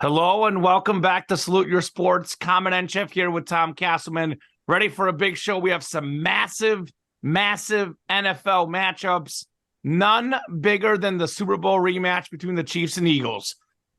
Hello and welcome back to Salute Your Sports. Kamen Entchev here with Tom Casselman. Ready for a big show. We have some massive NFL matchups. None bigger than the Super Bowl rematch between the Chiefs and Eagles.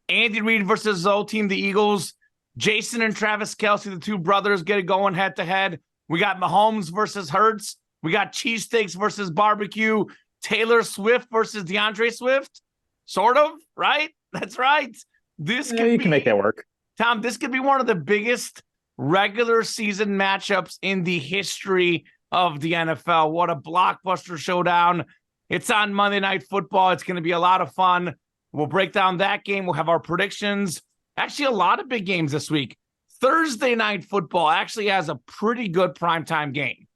Andy Reid versus his old team, the Eagles. Jason and Travis Kelce, the two brothers, get it going head-to-head. We got Mahomes versus Hurts. We got cheesesteaks versus barbecue. Taylor Swift versus DeAndre Swift. Sort of, right? That's right. You can make that work. Tom, this could be one of the biggest regular season matchups in the history of the NFL. What a blockbuster showdown. It's on Monday Night Football. It's going to be a lot of fun. We'll break down that game. We'll have our predictions. Actually, a lot of big games this week. Thursday Night Football actually has a pretty good primetime game.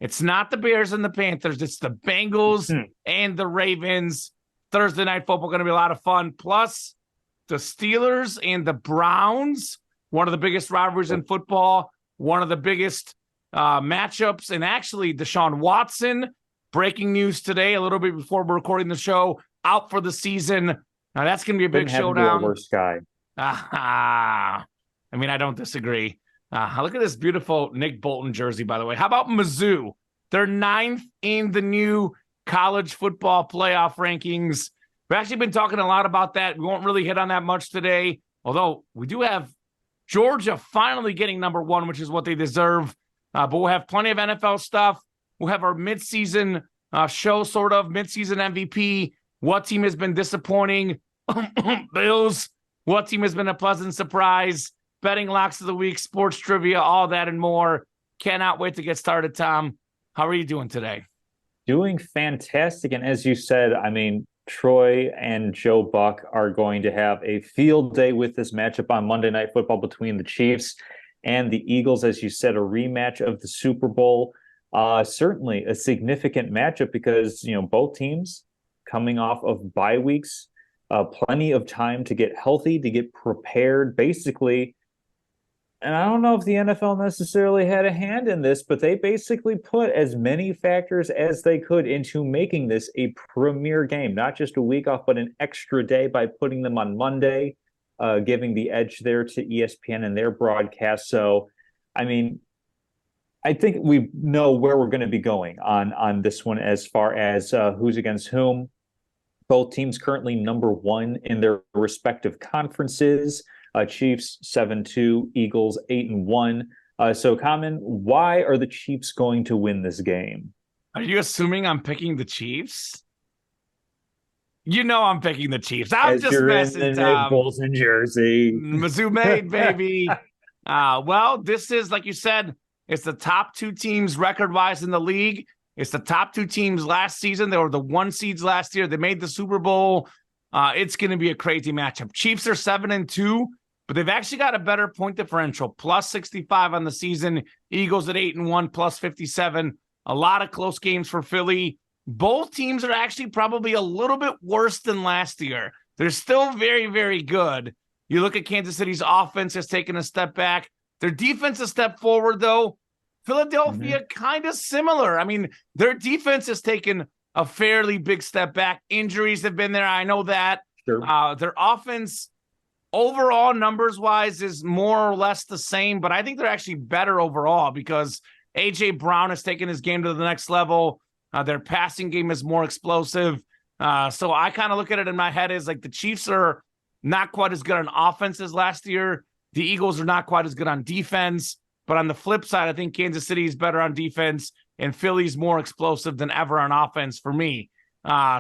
It's not the Bears and the Panthers. It's the Bengals and the Ravens. Thursday Night Football going to be a lot of fun. Plus, the Steelers and the Browns, one of the biggest rivalries in football, one of the biggest matchups. And actually, Deshaun Watson, breaking news today, a little bit before we're recording the show, out for the season. Now, that's going to be a big showdown. Worst guy. I mean, I don't disagree. Look at this beautiful Nick Bolton jersey, by the way. How about Mizzou? They're 9th in the new college football playoff rankings. We've actually been talking a lot about that. We won't really hit on that much today, although we do have Georgia finally getting number one, which is what they deserve. But we'll have plenty of NFL stuff. We'll have our midseason show, sort of, midseason MVP. What team has been disappointing? Bills. What team has been a pleasant surprise? Betting locks of the week, sports trivia, all that and more. Cannot wait to get started, Tom. How are you doing today? Doing fantastic. And as you said, I mean, Troy and Joe Buck are going to have a field day with this matchup on Monday Night Football between the Chiefs and the Eagles. As you said, a rematch of the Super Bowl. Certainly a significant matchup because, you know, both teams coming off of bye weeks, plenty of time to get healthy, to get prepared, basically. And I don't know if the NFL necessarily had a hand in this, but they basically put as many factors as they could into making this a premier game, not just a week off, but an extra day by putting them on Monday, giving the edge there to ESPN and their broadcast. So, I mean, I think we know where we're going to be going on this one as far as who's against whom. Both teams currently number one in their respective conferences. Chiefs 7-2, Eagles 8-1. So, Kamen, why are the Chiefs going to win this game? Are you assuming I'm picking the Chiefs? You know I'm picking the Chiefs. I'm just messing, Tom. Bulls in Jersey. Mizzou made, baby. Well, this is, like you said, it's the top two teams record-wise in the league. It's the top two teams last season. They were the 1 seeds last year. They made the Super Bowl. It's going to be a crazy matchup. Chiefs are 7-2, but they've actually got a better point differential, plus 65 on the season. Eagles at 8-1, plus 57. A lot of close games for Philly. Both teams are actually probably a little bit worse than last year. They're still very, very good. You look at Kansas City's offense has taken a step back. Their defense a step forward, though. Philadelphia kind of similar. I mean, their defense has taken a fairly big step back. Injuries have been there. I know that. Sure. Their offense overall numbers-wise is more or less the same, but I think they're actually better overall because A.J. Brown has taken his game to the next level. Their passing game is more explosive. So I kind of look at it in my head as like the Chiefs are not quite as good on offense as last year. The Eagles are not quite as good on defense. But on the flip side, I think Kansas City is better on defense and Philly's more explosive than ever on offense for me.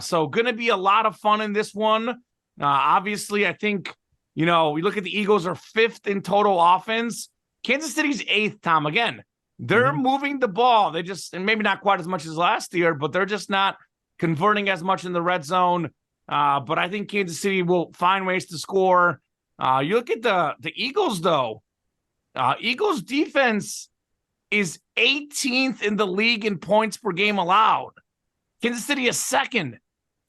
So going to be a lot of fun in this one. Obviously, I think, you know, we look at the Eagles are 5th in total offense. Kansas City's 8th, Tom. Again, they're moving the ball. They just, and maybe not quite as much as last year, but they're just not converting as much in the red zone. But I think Kansas City will find ways to score. You look at the Eagles, though. Eagles defense is 18th in the league in points per game allowed. Kansas City is 2nd.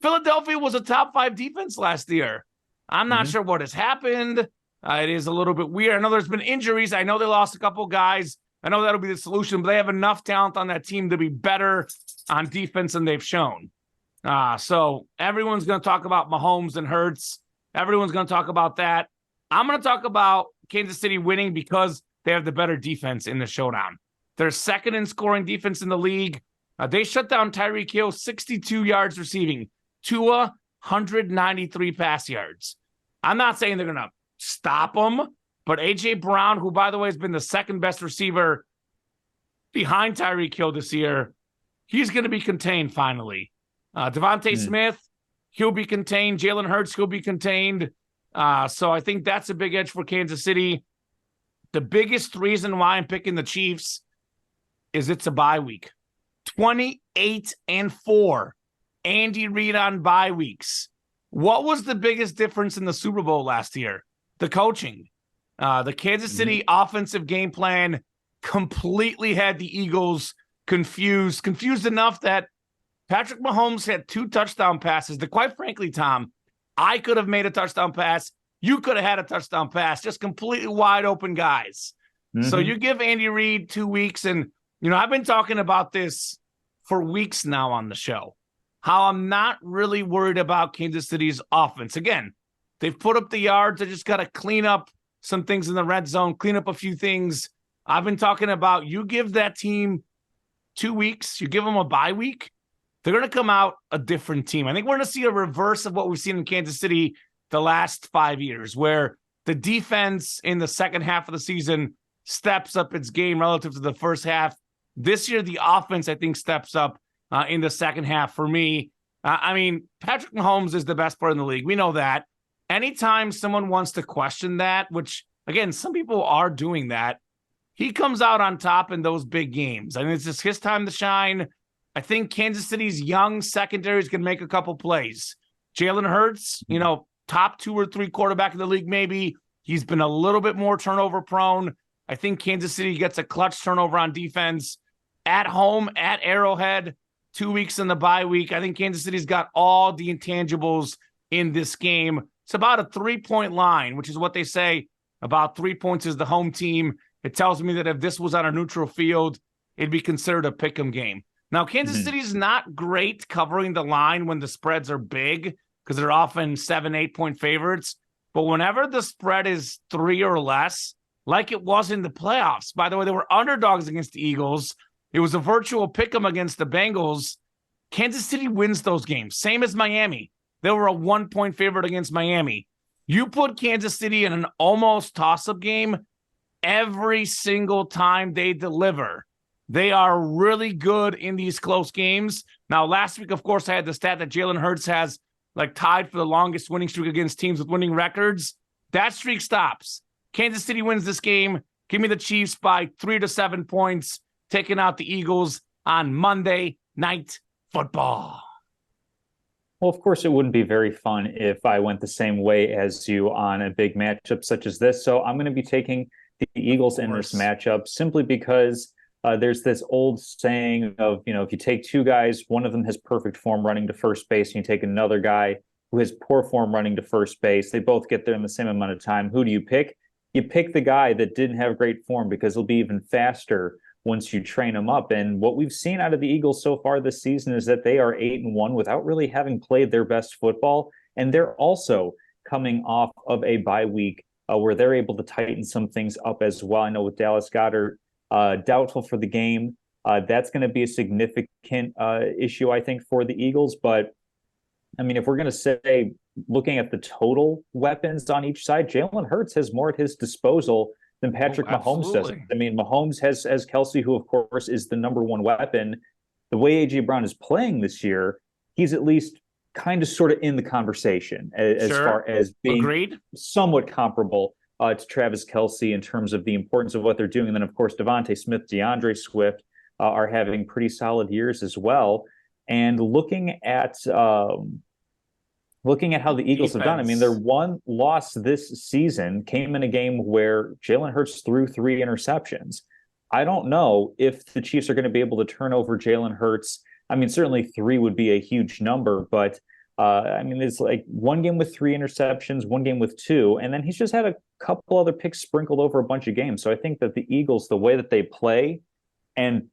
Philadelphia was a top 5 defense last year. I'm not sure what has happened. It is a little bit weird. I know there's been injuries. I know they lost a couple guys. I know that'll be the solution, but they have enough talent on that team to be better on defense than they've shown. So everyone's going to talk about Mahomes and Hurts. Everyone's going to talk about that. I'm going to talk about Kansas City winning because they have the better defense in the showdown. They're second in scoring defense in the league. They shut down Tyreek Hill, 62 yards receiving. Tua, 193 pass yards. I'm not saying they're going to stop him, but A.J. Brown, who, by the way, has been the second best receiver behind Tyreek Hill this year, he's going to be contained finally. Devontae Smith, he'll be contained. Jalen Hurts, he'll be contained. So I think that's a big edge for Kansas City. The biggest reason why I'm picking the Chiefs is it's a bye week. 28-4. Andy Reid on bye weeks. What was the biggest difference in the Super Bowl last year? The coaching. The Kansas City offensive game plan completely had the Eagles confused enough that Patrick Mahomes had 2 touchdown passes that, quite frankly, Tom, I could have made a touchdown pass. You could have had a touchdown pass, just completely wide open guys. So you give Andy Reid 2 weeks, and, I've been talking about this for weeks now on the show, how I'm not really worried about Kansas City's offense. Again, they've put up the yards. They just got to clean up some things in the red zone, clean up a few things. I've been talking about you give that team 2 weeks, you give them a bye week, they're going to come out a different team. I think we're going to see a reverse of what we've seen in Kansas City the last 5 years, where the defense in the second half of the season steps up its game relative to the first half. This year, the offense, I think, steps up in the second half for me. Patrick Mahomes is the best player in the league. We know that. Anytime someone wants to question that, which, again, some people are doing that, he comes out on top in those big games. It's just his time to shine. I think Kansas City's young secondary is going to make a couple plays. Jalen Hurts, top 2 or 3 quarterback in the league, maybe. He's been a little bit more turnover prone. I think Kansas City gets a clutch turnover on defense at home, at Arrowhead, 2 weeks in the bye week. I think Kansas City's got all the intangibles in this game. It's about a 3-point line, which is what they say about 3 points is the home team. It tells me that if this was on a neutral field, it'd be considered a pick'em game. Now, Kansas City's not great covering the line when the spreads are big because they're often 7-8 point favorites. But whenever the spread is 3 or less, like it was in the playoffs, by the way, they were underdogs against the Eagles. It was a virtual pick'em against the Bengals. Kansas City wins those games. Same as Miami. They were a 1-point favorite against Miami. You put Kansas City in an almost toss-up game, every single time they deliver. They are really good in these close games. Now, last week, of course, I had the stat that Jalen Hurts has tied for the longest winning streak against teams with winning records. That streak stops. Kansas City wins this game. Give me the Chiefs by 3 to 7 points, taking out the Eagles on Monday Night Football. Well, of course, it wouldn't be very fun if I went the same way as you on a big matchup such as this. So I'm going to be taking the Eagles in this matchup simply because there's this old saying of, if you take 2 guys, one of them has perfect form running to first base, and you take another guy who has poor form running to first base. They both get there in the same amount of time. Who do you pick? You pick the guy that didn't have great form because he'll be even faster once you train him up. And what we've seen out of the Eagles so far this season is that they are 8-1 without really having played their best football. And they're also coming off of a bye week where they're able to tighten some things up as well. I know with Dallas Goedert doubtful for the game, that's going to be a significant issue, I think, for the Eagles. But if we're going to say, looking at the total weapons on each side, Jalen Hurts has more at his disposal than Patrick Mahomes does. Mahomes has Kelsey, who, of course, is the number 1 weapon. The way A.J. Brown is playing this year, he's at least kind of sort of in the conversation as far as being somewhat comparable to Travis Kelsey in terms of the importance of what they're doing. And then, of course, Devontae Smith, DeAndre Swift are having pretty solid years as well. And looking at how the Eagles have done, their one loss this season came in a game where Jalen Hurts threw 3 interceptions. I don't know if the Chiefs are going to be able to turn over Jalen Hurts. Certainly 3 would be a huge number, but it's like one game with 3 interceptions, one game with 2, and then he's just had a couple other picks sprinkled over a bunch of games. So I think that the Eagles, the way that they play, and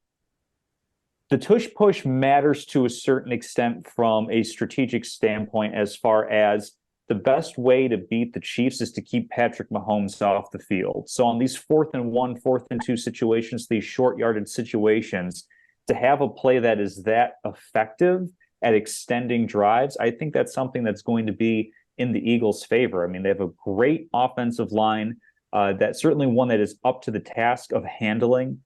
the tush-push matters to a certain extent from a strategic standpoint as far as the best way to beat the Chiefs is to keep Patrick Mahomes off the field. So on these 4th-and-1, 4th-and-2 situations, these short yardage situations, to have a play that is that effective at extending drives, I think that's something that's going to be in the Eagles' favor. I mean, they have a great offensive line, that's certainly one that is up to the task of handling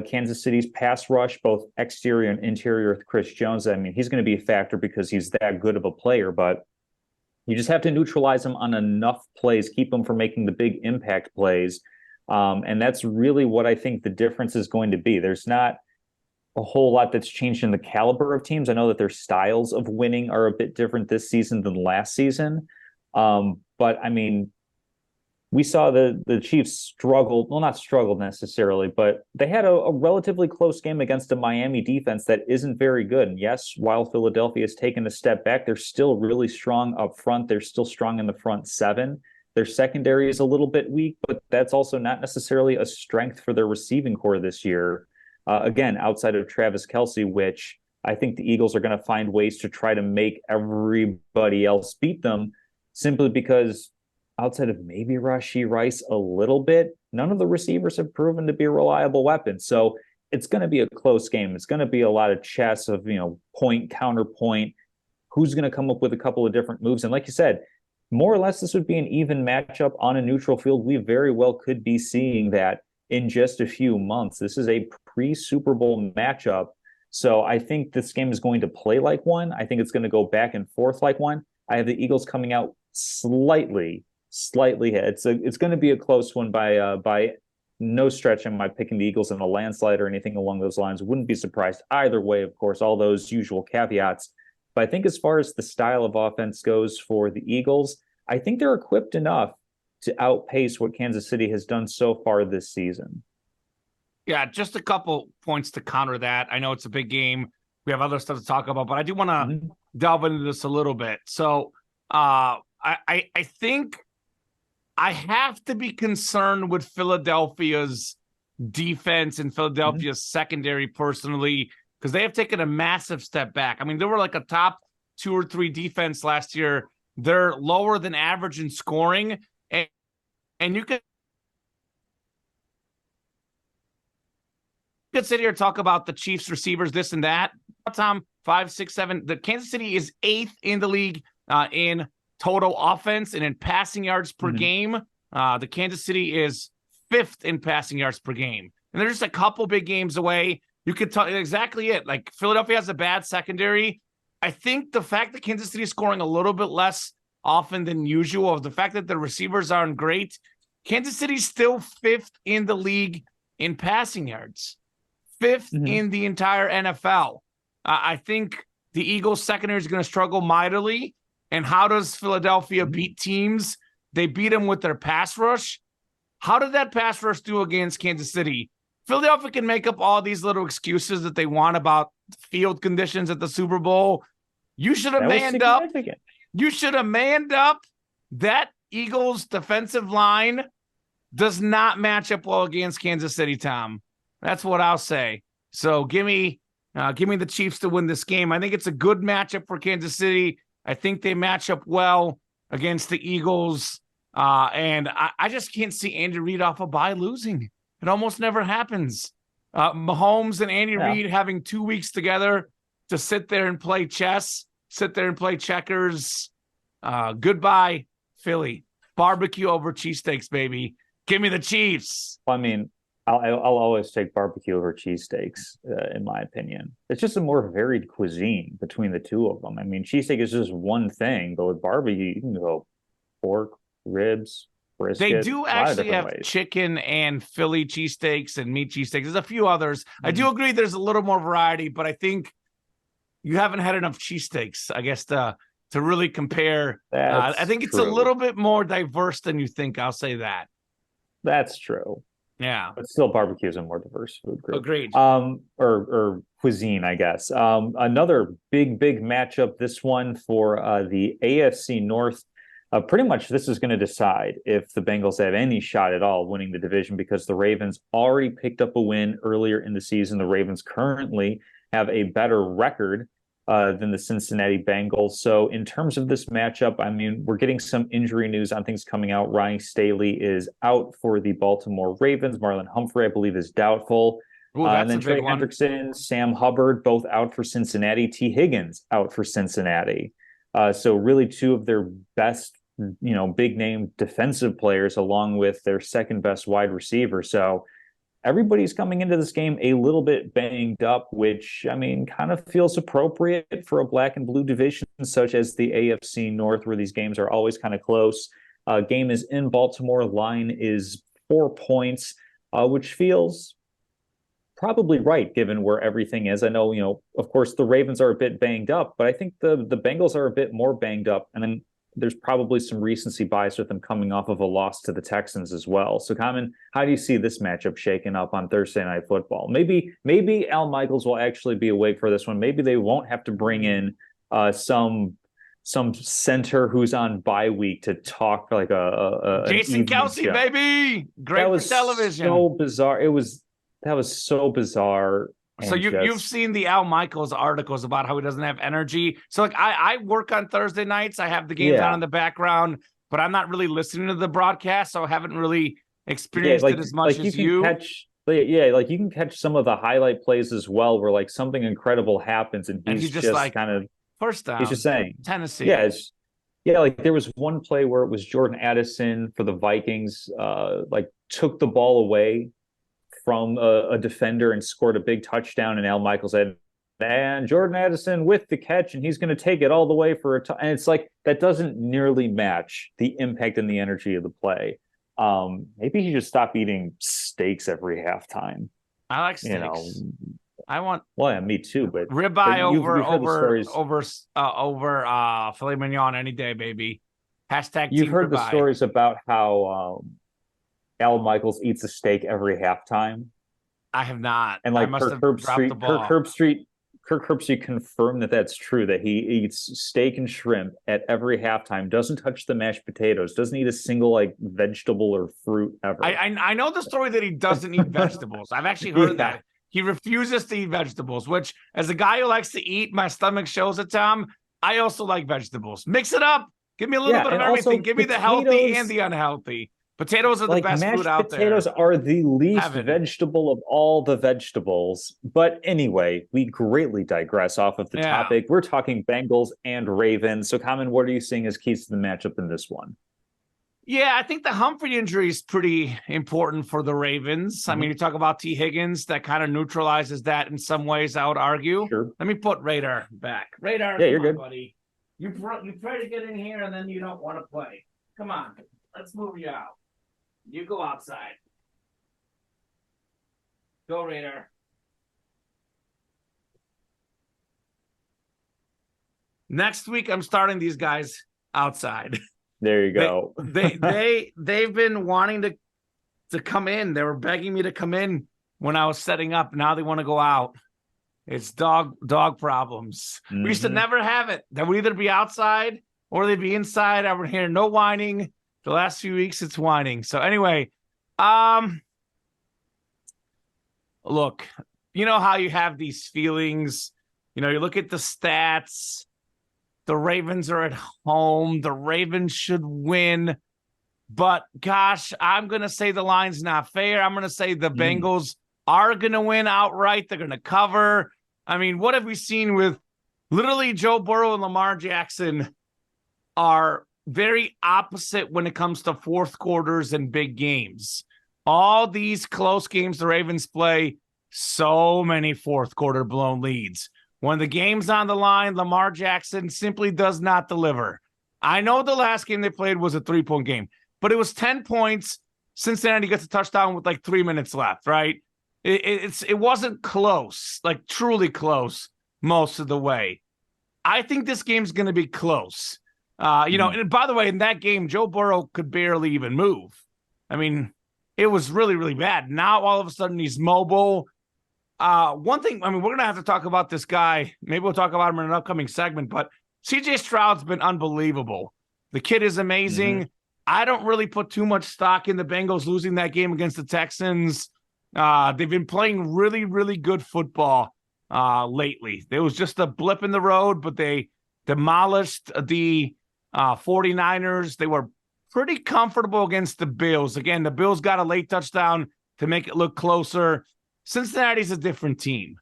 Kansas City's pass rush, both exterior and interior with Chris Jones. I mean, he's going to be a factor because he's that good of a player, but you just have to neutralize him on enough plays, keep him from making the big impact plays. And that's really what I think the difference is going to be. There's not a whole lot that's changed in the caliber of teams. I know that their styles of winning are a bit different this season than last season. But I mean, we saw the Chiefs struggle, well, not struggled necessarily, but they had a relatively close game against a Miami defense that isn't very good. And yes, while Philadelphia has taken a step back, they're still really strong up front. They're still strong in the front seven. Their secondary is a little bit weak, but that's also not necessarily a strength for their receiving core this year. Again, outside of Travis Kelce, which I think the Eagles are going to find ways to try to make everybody else beat them, simply because outside of maybe Rashee Rice a little bit, none of the receivers have proven to be a reliable weapon. So it's going to be a close game. It's going to be a lot of chess of, point, counterpoint, who's going to come up with a couple of different moves. And like you said, more or less, this would be an even matchup on a neutral field. We very well could be seeing that in just a few months. This is a pre-Super Bowl matchup. So I think this game is going to play like one. I think it's going to go back and forth like one. I have the Eagles coming out slightly ahead. It's going to be a close one by no stretch. Am I picking the Eagles in a landslide or anything along those lines? Wouldn't be surprised either way, of course, all those usual caveats. But I think as far as the style of offense goes for the Eagles, I think they're equipped enough to outpace what Kansas City has done so far this season. Yeah, just a couple points to counter that. I know it's a big game. We have other stuff to talk about, but I do want to delve into this a little bit. So I think I have to be concerned with Philadelphia's defense and Philadelphia's secondary personally, because they have taken a massive step back. I mean, they were like a top 2 or 3 defense last year. They're lower than average in scoring. And you could sit here and talk about the Chiefs receivers, this and that. Tom, 5, 6, 7. The Kansas City is 8th in the league in total offense and in passing yards per game. The Kansas City is 5th in passing yards per game. And they're just a couple big games away. You could tell exactly it. Like, Philadelphia has a bad secondary. I think the fact that Kansas City is scoring a little bit less often than usual, the fact that the receivers aren't great, Kansas City's still 5th in the league in passing yards. 5th in the entire NFL. I think the Eagles secondary is going to struggle mightily. And how does Philadelphia beat teams? They beat them with their pass rush. How did that pass rush do against Kansas City? Philadelphia can make up all these little excuses that they want about field conditions at the Super Bowl. You should have manned up. You should have manned up. That Eagles defensive line does not match up well against Kansas City, Tom. That's what I'll say. So give me the Chiefs to win this game. I think it's a good matchup for Kansas City. I think they match up well against the Eagles. And I just can't see Andy Reid off a bye losing. It almost never happens. Mahomes and Andy Reid having 2 weeks together to sit there and play chess, sit there and play checkers. Goodbye, Philly. Barbecue over cheesesteaks, baby. Give me the Chiefs. I mean, I'll always take barbecue over cheesesteaks, in my opinion. It's just a more varied cuisine between the two of them. I mean, cheesesteak is just one thing, but with barbecue, you can go pork, ribs, brisket. They do actually have chicken and Philly cheesesteaks and meat cheesesteaks. There's a few others. I do agree there's a little more variety, but I think you haven't had enough cheesesteaks, I guess, to really compare. I think it's a little bit more diverse than you think. I'll say that. That's true. Yeah. But still, barbecue is a more diverse food group. Agreed. Or cuisine, I guess. Another big matchup, this one for the AFC North. Pretty much this is going to decide if the Bengals have any shot at all winning the division, because the Ravens already picked up a win earlier in the season. The Ravens currently have a better record than the Cincinnati Bengals. So in terms of this matchup, I mean, we're getting some injury news on things coming out. Ronnie Staley is out for the Baltimore Ravens. Marlon Humphrey, I believe, is doubtful. Ooh, And that's then a big Trey one. Hendrickson, Sam Hubbard, both out for Cincinnati. T. Higgins out for Cincinnati. So really two of their best, big name defensive players along with their second best wide receiver. So everybody's coming into this game a little bit banged up, which, I mean, kind of feels appropriate for a black and blue division such as the AFC North, where these games are always kind of close. Game is in Baltimore. Line is 4 points, which feels probably right given where everything is. I know, of course, the Ravens are a bit banged up, but I think the Bengals are a bit more banged up. And then there's probably some recency bias with them coming off of a loss to the Texans as well. So, Kamen, how do you see this matchup shaking up on Thursday Night Football? Maybe Al Michaels will actually be awake for this one. Maybe they won't have to bring in some center who's on bye week to talk like a Jason Kelsey, show. baby, great for television. So bizarre. That was so bizarre. So you've seen the Al Michaels articles about how he doesn't have energy. So like I work on Thursday nights. I have the games on in the background, but I'm not really listening to the broadcast, so I haven't really experienced it as much as you. Like you can catch some of the highlight plays as well, where like something incredible happens, and he's just like kind of first down. He's just saying Tennessee. Like there was one play where it was Jordan Addison for the Vikings, like took the ball away from a defender and scored a big touchdown, and Al Michaels said, and Jordan Addison with the catch, and he's going to take it all the way for and it's like that doesn't nearly match the impact and the energy of the play. Maybe he should stop eating steaks every halfy. I like steaks. I want me too, but ribeye over filet mignon any day, baby. Hashtag you've heard ribeye. The stories about how Al Michaels eats a steak every halftime. I have not. And like Kirk Herbstreit confirmed that that's true, that he eats steak and shrimp at every halftime, doesn't touch the mashed potatoes, doesn't eat a single like vegetable or fruit ever. I know the story that he doesn't eat vegetables. I've actually heard that. He refuses to eat vegetables, which as a guy who likes to eat, my stomach shows it, Tom. I also like vegetables. Mix it up. Give me a little bit of everything. Give me the healthy and the unhealthy. Potatoes are the best food out there. Potatoes are the least vegetable of all the vegetables. But anyway, we greatly digress off of the topic. We're talking Bengals and Ravens. So, Kamen, what are you seeing as keys to the matchup in this one? Yeah, I think the Humphrey injury is pretty important for the Ravens. I mean, you talk about T. Higgins, that kind of neutralizes that in some ways, I would argue. Sure. Let me put Radar back. Radar, you're good, buddy. You try to get in here and then you don't want to play. Come on, let's move you out. You go outside. Go, Radar. Next week, I'm starting these guys outside. There you go. They've been wanting to come in. They were begging me to come in when I was setting up. Now they want to go out. It's dog problems. We used to never have it. They would either be outside or they'd be inside. I would hear no whining. The last few weeks, it's whining. So anyway, look, you know how you have these feelings. You look at the stats. The Ravens are at home. The Ravens should win. But gosh, I'm going to say the line's not fair. I'm going to say the Bengals are going to win outright. They're going to cover. I mean, what have we seen with literally Joe Burrow and Lamar Jackson are very opposite when it comes to fourth quarters and big games. All these close games the Ravens play, so many fourth quarter blown leads. When the game's on the line, Lamar Jackson simply does not deliver. I know the last game they played was a 3-point game, but it was 10 points. Cincinnati gets a touchdown with like 3 minutes left, right? It wasn't close, like truly close most of the way. I think this game's going to be close. And by the way, in that game, Joe Burrow could barely even move. I mean, it was really, really bad. Now, all of a sudden, he's mobile. One thing, we're going to have to talk about this guy. Maybe we'll talk about him in an upcoming segment, but CJ Stroud's been unbelievable. The kid is amazing. I don't really put too much stock in the Bengals losing that game against the Texans. They've been playing really, really good football. lately. There was just a blip in the road, but they demolished the 49ers. They were pretty comfortable against the Bills. Again, the Bills got a late touchdown to make it look closer. Cincinnati's a different team.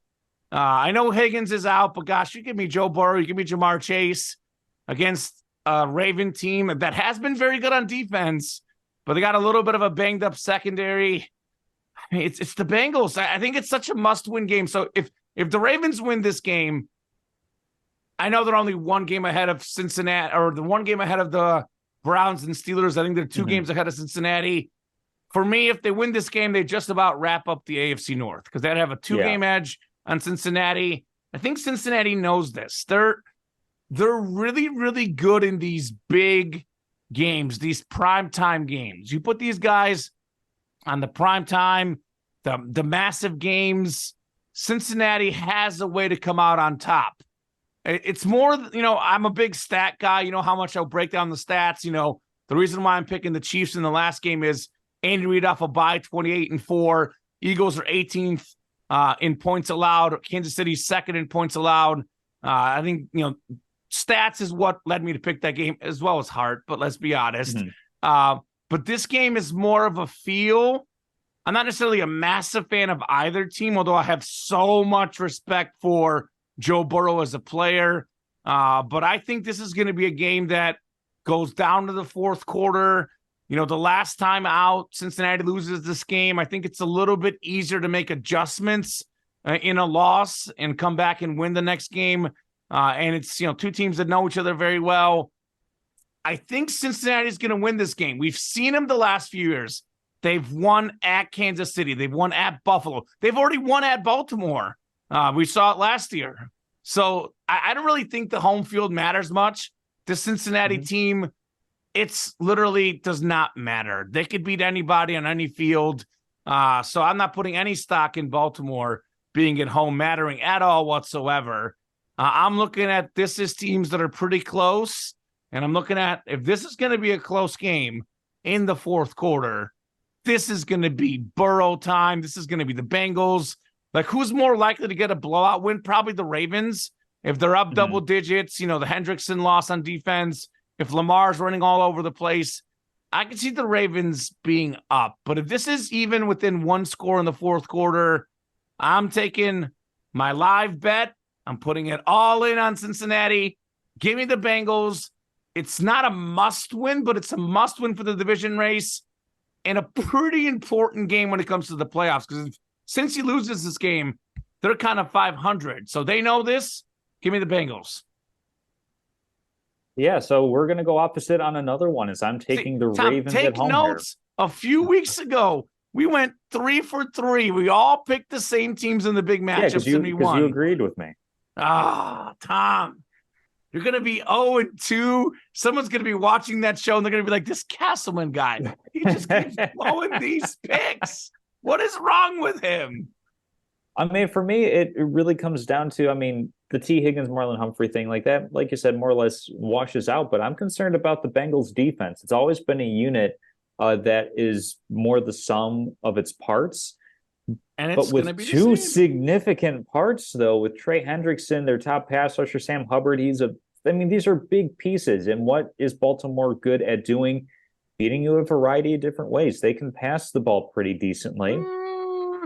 I know Higgins is out, but gosh, you give me Joe Burrow, you give me Jamar Chase against a Raven team that has been very good on defense, but they got a little bit of a banged up secondary. I mean, it's the Bengals. I think it's such a must-win game. So if the Ravens win this game, I know they're only one game ahead of Cincinnati, or the one game ahead of the Browns and Steelers. I think they're two games ahead of Cincinnati. For me, if they win this game, they just about wrap up the AFC North because they'd have a two-game edge on Cincinnati. I think Cincinnati knows this. They're really, really good in these big games, these primetime games. You put these guys on the primetime, the massive games, Cincinnati has a way to come out on top. It's more, I'm a big stat guy. You know how much I'll break down the stats. The reason why I'm picking the Chiefs in the last game is Andy Reid off a bye, 28-4. Eagles are 18th in points allowed. Kansas City second in points allowed. I think, stats is what led me to pick that game as well as heart, but let's be honest. But this game is more of a feel. I'm not necessarily a massive fan of either team, although I have so much respect for Joe Burrow as a player. But I think this is going to be a game that goes down to the fourth quarter. The last time out, Cincinnati loses this game. I think it's a little bit easier to make adjustments in a loss and come back and win the next game. And it's, two teams that know each other very well. I think Cincinnati's going to win this game. We've seen them the last few years. They've won at Kansas City. They've won at Buffalo. They've already won at Baltimore. We saw it last year. So I don't really think the home field matters much. The Cincinnati team, it's literally does not matter. They could beat anybody on any field. So I'm not putting any stock in Baltimore being at home mattering at all whatsoever. I'm looking at this as teams that are pretty close. And I'm looking at if this is going to be a close game in the fourth quarter, this is going to be Burrow time. This is going to be the Bengals. Like, who's more likely to get a blowout win? Probably the Ravens. If they're up double digits, the Hendrickson loss on defense. If Lamar's running all over the place, I can see the Ravens being up. But if this is even within one score in the fourth quarter, I'm taking my live bet. I'm putting it all in on Cincinnati. Give me the Bengals. It's not a must win, but it's a must win for the division race and a pretty important game when it comes to the playoffs. Because since he loses this game, they're kind of 500. So they know this. Give me the Bengals. Yeah, so we're going to go opposite on another one as I'm taking the Ravens at home. Take notes. Here. A few weeks ago, we went 3 for 3. We all picked the same teams in the big matchups, and we won. You agreed with me. Tom, you're going to be 0-2. Someone's going to be watching that show, and they're going to be like, this Casselman guy, he just keeps blowing these picks. What is wrong with him? I mean, for me, it really comes down to, the T. Higgins, Marlon Humphrey thing like that, like you said, more or less washes out. But I'm concerned about the Bengals defense. It's always been a unit that is more the sum of its parts. And it's but with two significant parts, though, with Trey Hendrickson, their top pass rusher, Sam Hubbard, these are big pieces. And what is Baltimore good at doing? Beating you a variety of different ways. They can pass the ball pretty decently.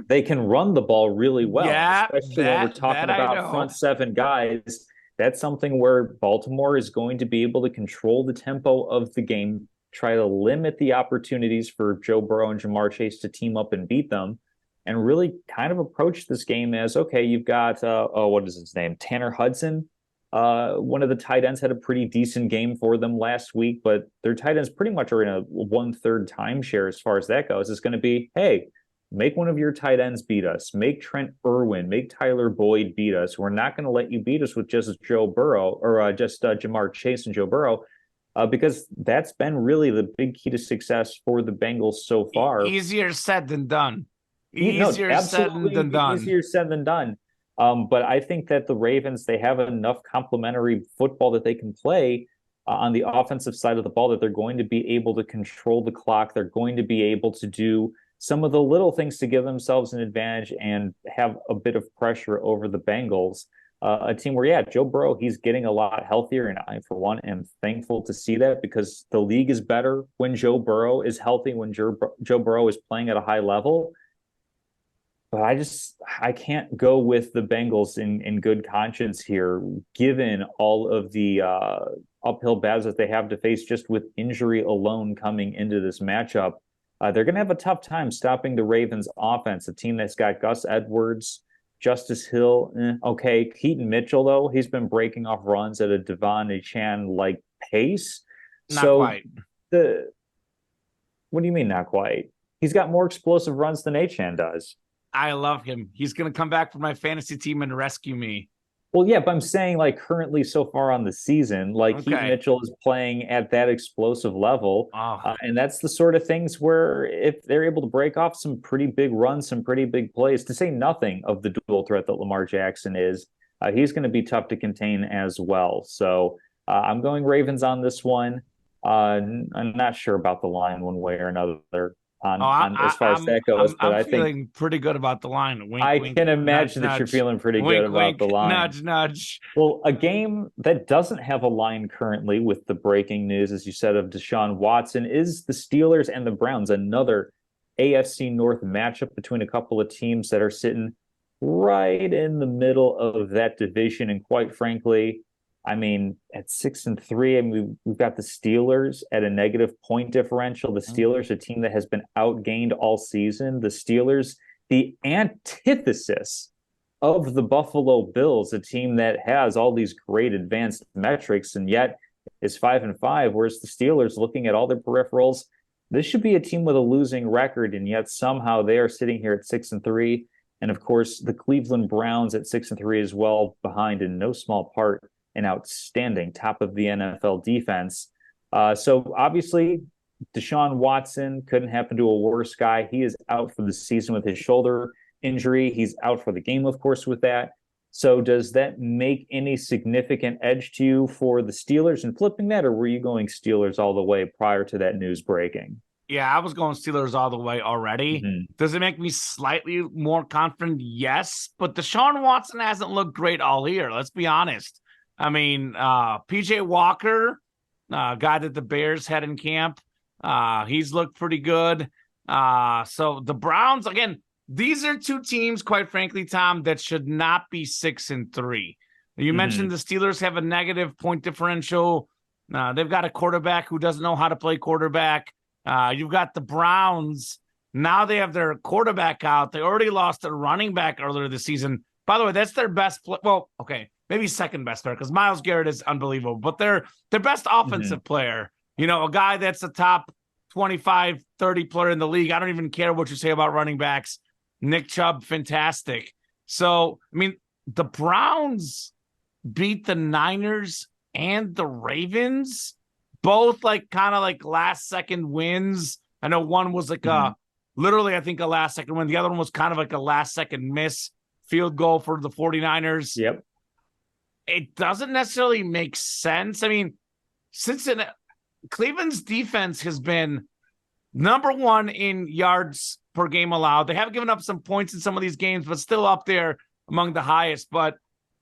They can run the ball really well, especially when we're talking about front seven guys. That's something where Baltimore is going to be able to control the tempo of the game, try to limit the opportunities for Joe Burrow and Jamar Chase to team up and beat them, and really kind of approach this game as, okay, you've got, what is his name? Tanner Hudson. One of the tight ends had a pretty decent game for them last week, but their tight ends pretty much are in a 1/3 timeshare as far as that goes. It's going to be, hey, make one of your tight ends beat us. Make Trent Irwin, make Tyler Boyd beat us. We're not going to let you beat us with just Joe Burrow or just Jamar Chase and Joe Burrow, because that's been really the big key to success for the Bengals so far. Easier said than done. Easier said than done. But I think that the Ravens, they have enough complementary football that they can play on the offensive side of the ball that they're going to be able to control the clock. They're going to be able to do some of the little things to give themselves an advantage and have a bit of pressure over the Bengals. A team where, yeah, Joe Burrow, he's getting a lot healthier. And I, for one, am thankful to see that because the league is better when Joe Burrow is healthy, when Joe Burrow is playing at a high level. But I can't go with the Bengals in good conscience here, given all of the uphill battles that they have to face just with injury alone coming into this matchup. They're going to have a tough time stopping the Ravens offense, a team that's got Gus Edwards, Justice Hill. Okay. Keaton Mitchell, though, he's been breaking off runs at a Devon Achane like pace. Not quite. What do you mean not quite? He's got more explosive runs than Achane does. I love him. He's going to come back for my fantasy team and rescue me. Well, yeah, but I'm saying like currently so far on the season, like Keaton Mitchell is playing at that explosive level. And that's the sort of things where if they're able to break off some pretty big runs, some pretty big plays, to say nothing of the dual threat that Lamar Jackson is, he's going to be tough to contain as well. So I'm going Ravens on this one. I'm not sure about the line one way or another. As far as that goes, but I'm feeling pretty good about the line. Wink, I wink, can imagine nudge, that you're feeling pretty wink, good about the line. Nudge, nudge. Well, a game that doesn't have a line currently, with the breaking news, as you said, of Deshaun Watson, is the Steelers and the Browns. Another AFC North matchup between a couple of teams that are sitting right in the middle of that division. And quite frankly, I mean, at 6-3, I mean, we've got the Steelers at a negative point differential. The Steelers, a team that has been outgained all season. The Steelers, the antithesis of the Buffalo Bills, a team that has all these great advanced metrics and yet is 5-5. Whereas the Steelers, looking at all their peripherals, this should be a team with a losing record, and yet somehow they are sitting here at 6-3. And of course, the Cleveland Browns at 6-3 as well, behind in no small part an outstanding top of the NFL defense. So obviously, Deshaun Watson couldn't happen to a worse guy. He is out for the season with his shoulder injury. He's out for the game, of course, with that. So does that make any significant edge to you for the Steelers in flipping that, or were you going Steelers all the way prior to that news breaking? Yeah, I was going Steelers all the way already. Does it make me slightly more confident? Yes, but Deshaun Watson hasn't looked great all year. Let's be honest. I mean, PJ Walker, guy that the Bears had in camp, he's looked pretty good. So the Browns, again, these are two teams, quite frankly, Tom, that should not be 6-3. You mentioned the Steelers have a negative point differential. They've got a quarterback who doesn't know how to play quarterback. You've got the Browns. Now they have their quarterback out. They already lost their running back earlier this season. By the way, that's their best play. Well, okay, maybe second best player because Myles Garrett is unbelievable, but their best offensive player, you know, a guy that's a top 25, 30 player in the league. I don't even care what you say about running backs. Nick Chubb, fantastic. So, I mean, the Browns beat the Niners and the Ravens, both like kind of like last second wins. I know one was like literally, I think a last second win. The other one was kind of like a last second miss field goal for the 49ers. Yep. It doesn't necessarily make sense. I mean, Cleveland's defense has been number one in yards per game allowed. They have given up some points in some of these games, but still up there among the highest. But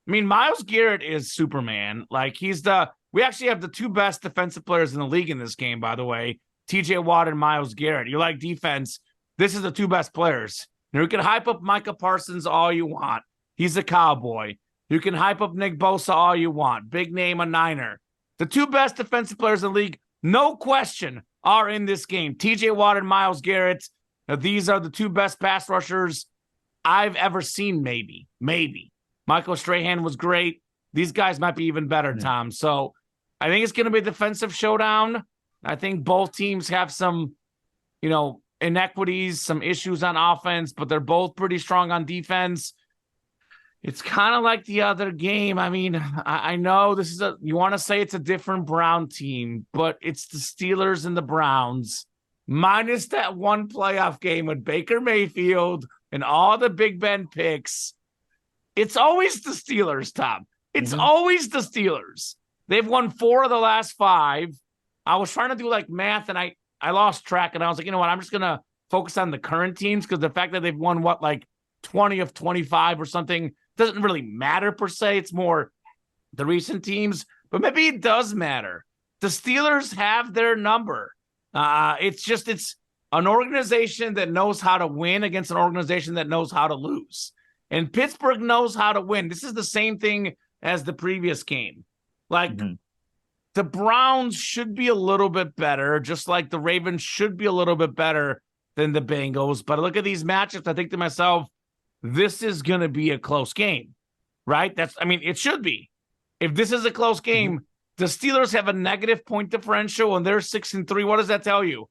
I mean, Myles Garrett is Superman. Like we actually have the two best defensive players in the league in this game, by the way, TJ Watt and Myles Garrett. You like defense. This is the two best players. You can hype up Micah Parsons all you want. He's a Cowboy. You can hype up Nick Bosa all you want. Big name, a Niner. The two best defensive players in the league, no question, are in this game. TJ Watt and Myles Garrett. Now, these are the two best pass rushers I've ever seen, maybe. Michael Strahan was great. These guys might be even better, Tom. So I think it's going to be a defensive showdown. I think both teams have some, inequities, some issues on offense, but they're both pretty strong on defense. It's kind of like the other game. I mean, I know this is you want to say it's a different Brown team, but it's the Steelers and the Browns, minus that one playoff game with Baker Mayfield and all the Big Ben picks. It's always the Steelers, Tom. It's always the Steelers. They've won 4 of the last 5. I was trying to do like math and I lost track and I was like, you know what? I'm just going to focus on the current teams because the fact that they've won, what, like 20 of 25 or something doesn't really matter per se. It's more the recent teams, but maybe it does matter. The Steelers have their number. It's an organization that knows how to win against an organization that knows how to lose. And Pittsburgh knows how to win. This is the same thing as the previous game. Like, the Browns should be a little bit better, just like the Ravens should be a little bit better than the Bengals. But I look at these matchups, I think to myself, this is going to be a close game, right? It should be. If this is a close game, the Steelers have a negative point differential and they're 6-3. What does that tell you?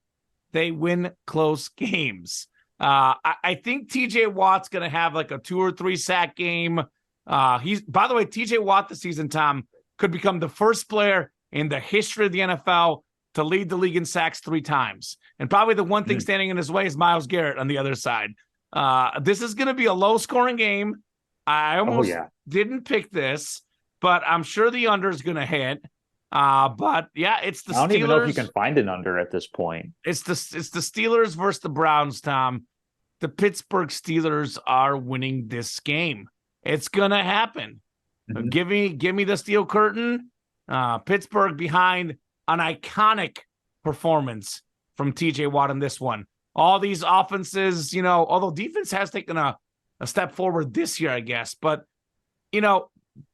They win close games. I think TJ Watt's going to have like a 2 or 3 sack game. By the way, TJ Watt this season, Tom, could become the first player in the history of the NFL to lead the league in sacks 3 times. And probably the one thing standing in his way is Myles Garrett on the other side. This is going to be a low-scoring game. I almost didn't pick this, but I'm sure the under is going to hit. But yeah, it's the Steelers. I don't even know if you can find an under at this point. It's the Steelers versus the Browns, Tom. The Pittsburgh Steelers are winning this game. It's going to happen. Give me the steel curtain. Pittsburgh behind an iconic performance from TJ Watt in this one. All these offenses, although defense has taken a step forward this year, I guess. But,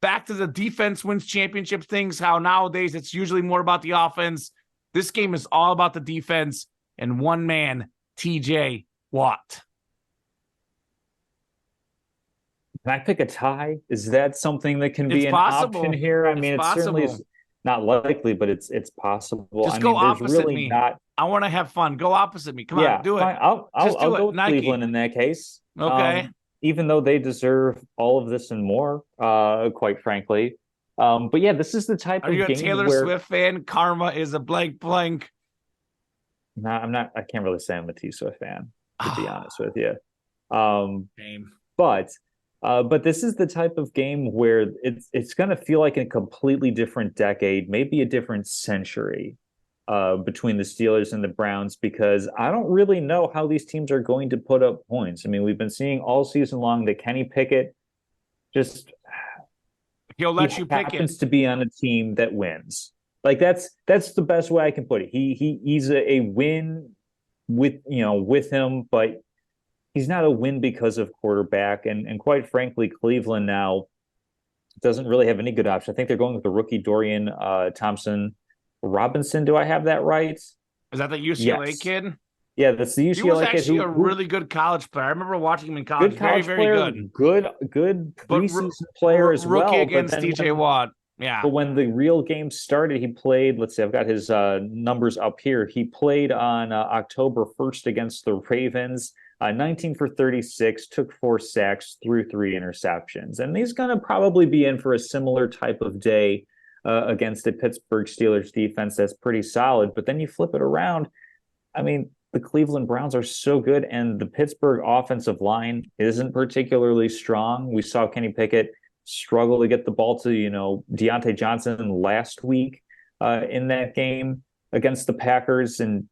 back to the defense wins championships things, how nowadays it's usually more about the offense. This game is all about the defense and one man, TJ Watt. Can I pick a tie? Is that something that can be an option here? It certainly is not likely, but it's possible. Just go opposite me. I want to have fun. Go opposite me. Come on, do it. I'll go with Cleveland in that case. Okay. Even though they deserve all of this and more, quite frankly. But yeah, this is the type of game. Are you a Taylor Swift fan? Karma is a blank blank. No, I'm not. I can't really say I'm a T Swift fan, to be honest with you. But this is the type of game where it's going to feel like a completely different decade, maybe a different century between the Steelers and the Browns, because I don't really know how these teams are going to put up points. We've been seeing all season long that Kenny Pickett he'll let you pick it. Happens to be on a team that wins. Like that's the best way I can put it. He's a win with him, but he's not a win because of quarterback. And quite frankly, Cleveland now doesn't really have any good option. I think they're going with the rookie Dorian Thompson Robinson. Do I have that right? Is that the UCLA kid? Yeah, that's the UCLA kid. He was actually a really good college player. I remember watching him in college. Good college very player, good preseason player as well. Rookie against TJ Watt. Yeah. But when the real game started, he played, let's see, I've got his numbers up here. He played on October 1st against the Ravens. 19 for 36, took 4 sacks, threw 3 interceptions. And he's going to probably be in for a similar type of day against a Pittsburgh Steelers defense that's pretty solid. But then you flip it around. The Cleveland Browns are so good, and the Pittsburgh offensive line isn't particularly strong. We saw Kenny Pickett struggle to get the ball to, Deontay Johnson last week in that game against the Packers. And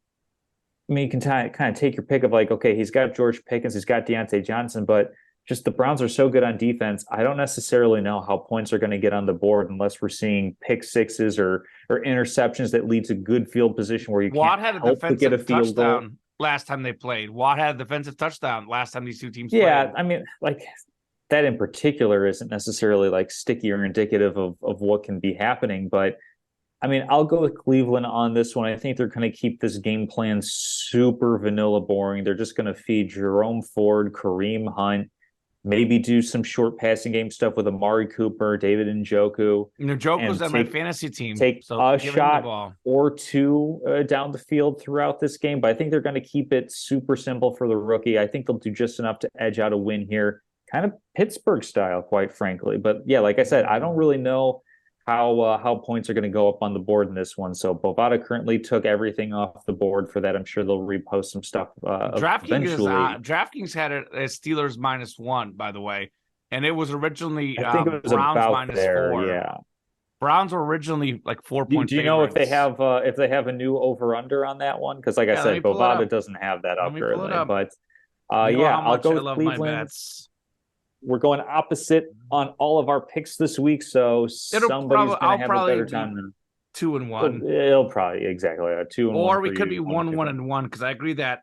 you can kind of take your pick of like, okay, he's got George Pickens, he's got Deontay Johnson, but just the Browns are so good on defense. I don't necessarily know how points are going to get on the board unless we're seeing pick sixes or interceptions that lead to good field position where you Watt can't had a help to get a field touchdown goal. Last time they played. Watt had a defensive touchdown last time these two teams played. Yeah, that in particular isn't necessarily like sticky or indicative of what can be happening, but I'll go with Cleveland on this one. I think they're going to keep this game plan super vanilla boring. They're just going to feed Jerome Ford, Kareem Hunt, maybe do some short passing game stuff with Amari Cooper, David Njoku. Njoku's on my fantasy team. Take a shot or two down the field throughout this game, but I think they're going to keep it super simple for the rookie. I think they'll do just enough to edge out a win here, kind of Pittsburgh style, quite frankly. But yeah, like I said, I don't really know how points are going to go up on the board in this one. So Bovada currently took everything off the board for that. I'm sure they'll repost some stuff eventually. DraftKings had it as Steelers -1, by the way, and it was originally I think it was Browns about -4. Yeah. Browns were originally like 4-point Do you know favorites. if they have a new over under on that one? Because like I Yeah, let me said, pull it Bovada up. doesn't have that Let up me pull it currently. up. But You know yeah, how I'll much go I with love my Cleveland. bets. We're going opposite on all of our picks this week, so somebody's going to I'll have a probably better be time than 2-1. it'll probably exactly a 2-1 Or we for could you, be 1-1-1 because I agree that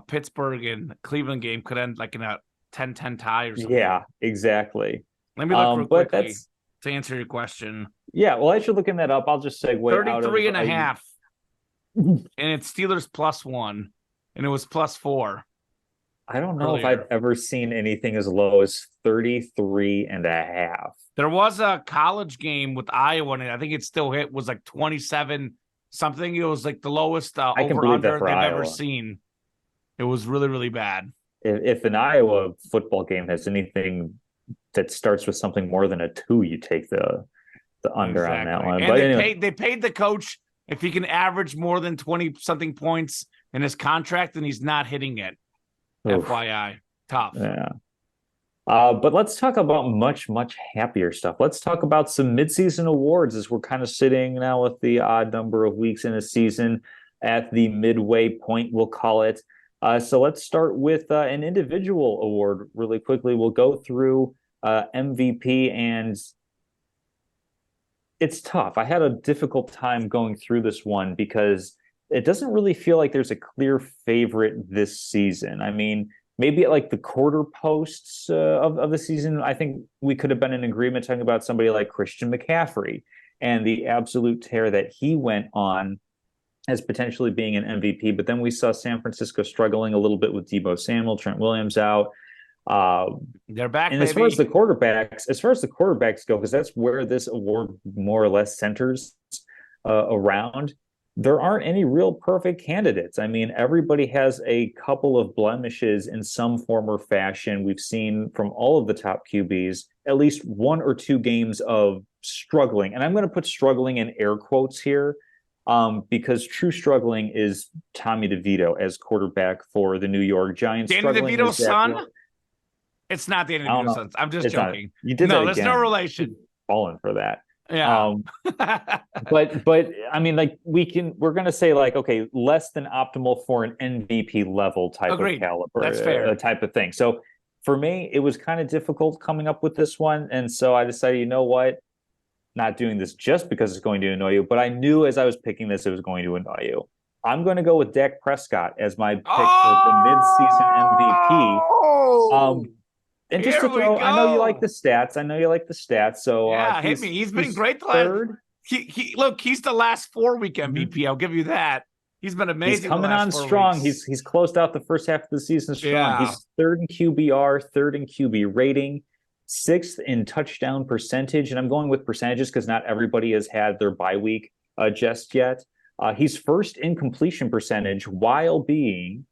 Pittsburgh and Cleveland game could end like in a 10-10 tie or something. Yeah, exactly. Let me look real But quickly that's to answer your question. yeah. Well, as you're looking that up, I'll just segue out of 33 and a half, and it's Steelers +1, and it was +4 I don't know if I've earlier. ever seen anything as low as 33 and a half. There was a college game with Iowa, and I think it still was like 27 something. It was like the lowest I can over believe that under for they've ever Iowa. seen. It was really, really bad. If an Iowa football game has anything that starts with something more than a two, you take the under on that Exactly. one. And But anyway, they paid the coach if he can average more than 20 something points in his contract, and he's not hitting it. oof, FYI. Tough. yeah. But let's talk about much, much happier stuff. Let's talk about some midseason awards as we're kind of sitting now with the odd number of weeks in a season at the midway point, we'll call it. So let's start with an individual award really quickly. We'll go through MVP, and it's tough. I had a difficult time going through this one because it doesn't really feel like there's a clear favorite this season. I mean, maybe at like the quarter posts of the season, I think we could have been in agreement talking about somebody like Christian McCaffrey and the absolute tear that he went on as potentially being an MVP. But then we saw San Francisco struggling a little bit with Deebo Samuel, Trent Williams out. Uh, They're back, and baby. as far as the quarterbacks go, because that's where this award more or less centers around, there aren't any real perfect candidates. I mean, everybody has a couple of blemishes in some form or fashion. We've seen from all of the top QBs at least one or two games of struggling. And I'm going to put struggling in air quotes here because true struggling is Tommy DeVito as quarterback for the New York Giants. Danny Struggling is DeVito's Zach. son? It's not Danny I don't DeVito's know. son. I'm just It's not. joking. You did that No, there's no again. relation. Falling for that. Yeah. But I mean, like we're gonna say like okay, less than optimal for an MVP level type of Agreed. caliber, That's fair. type of thing. So for me, it was kind of difficult coming up with this one, and so I decided, you know what, not doing this just because it's going to annoy you, but I knew as I was picking this, it was going to annoy you. I'm going to go with Dak Prescott as my pick for the midseason MVP. Oh, And just here to we throw, I know you like the go. stats. I know you like the stats. So Yeah, hit me. He's been great the last. third. Look, he's the last 4-week Mhm. MVP. I'll give you that. He's been He's amazing the coming last on 4 strong. weeks. He's closed out the first half of the season strong. Yeah. He's third in QBR, third in QB rating, sixth in touchdown percentage. And I'm going with percentages because not everybody has had their bye week just yet. He's first in completion percentage while being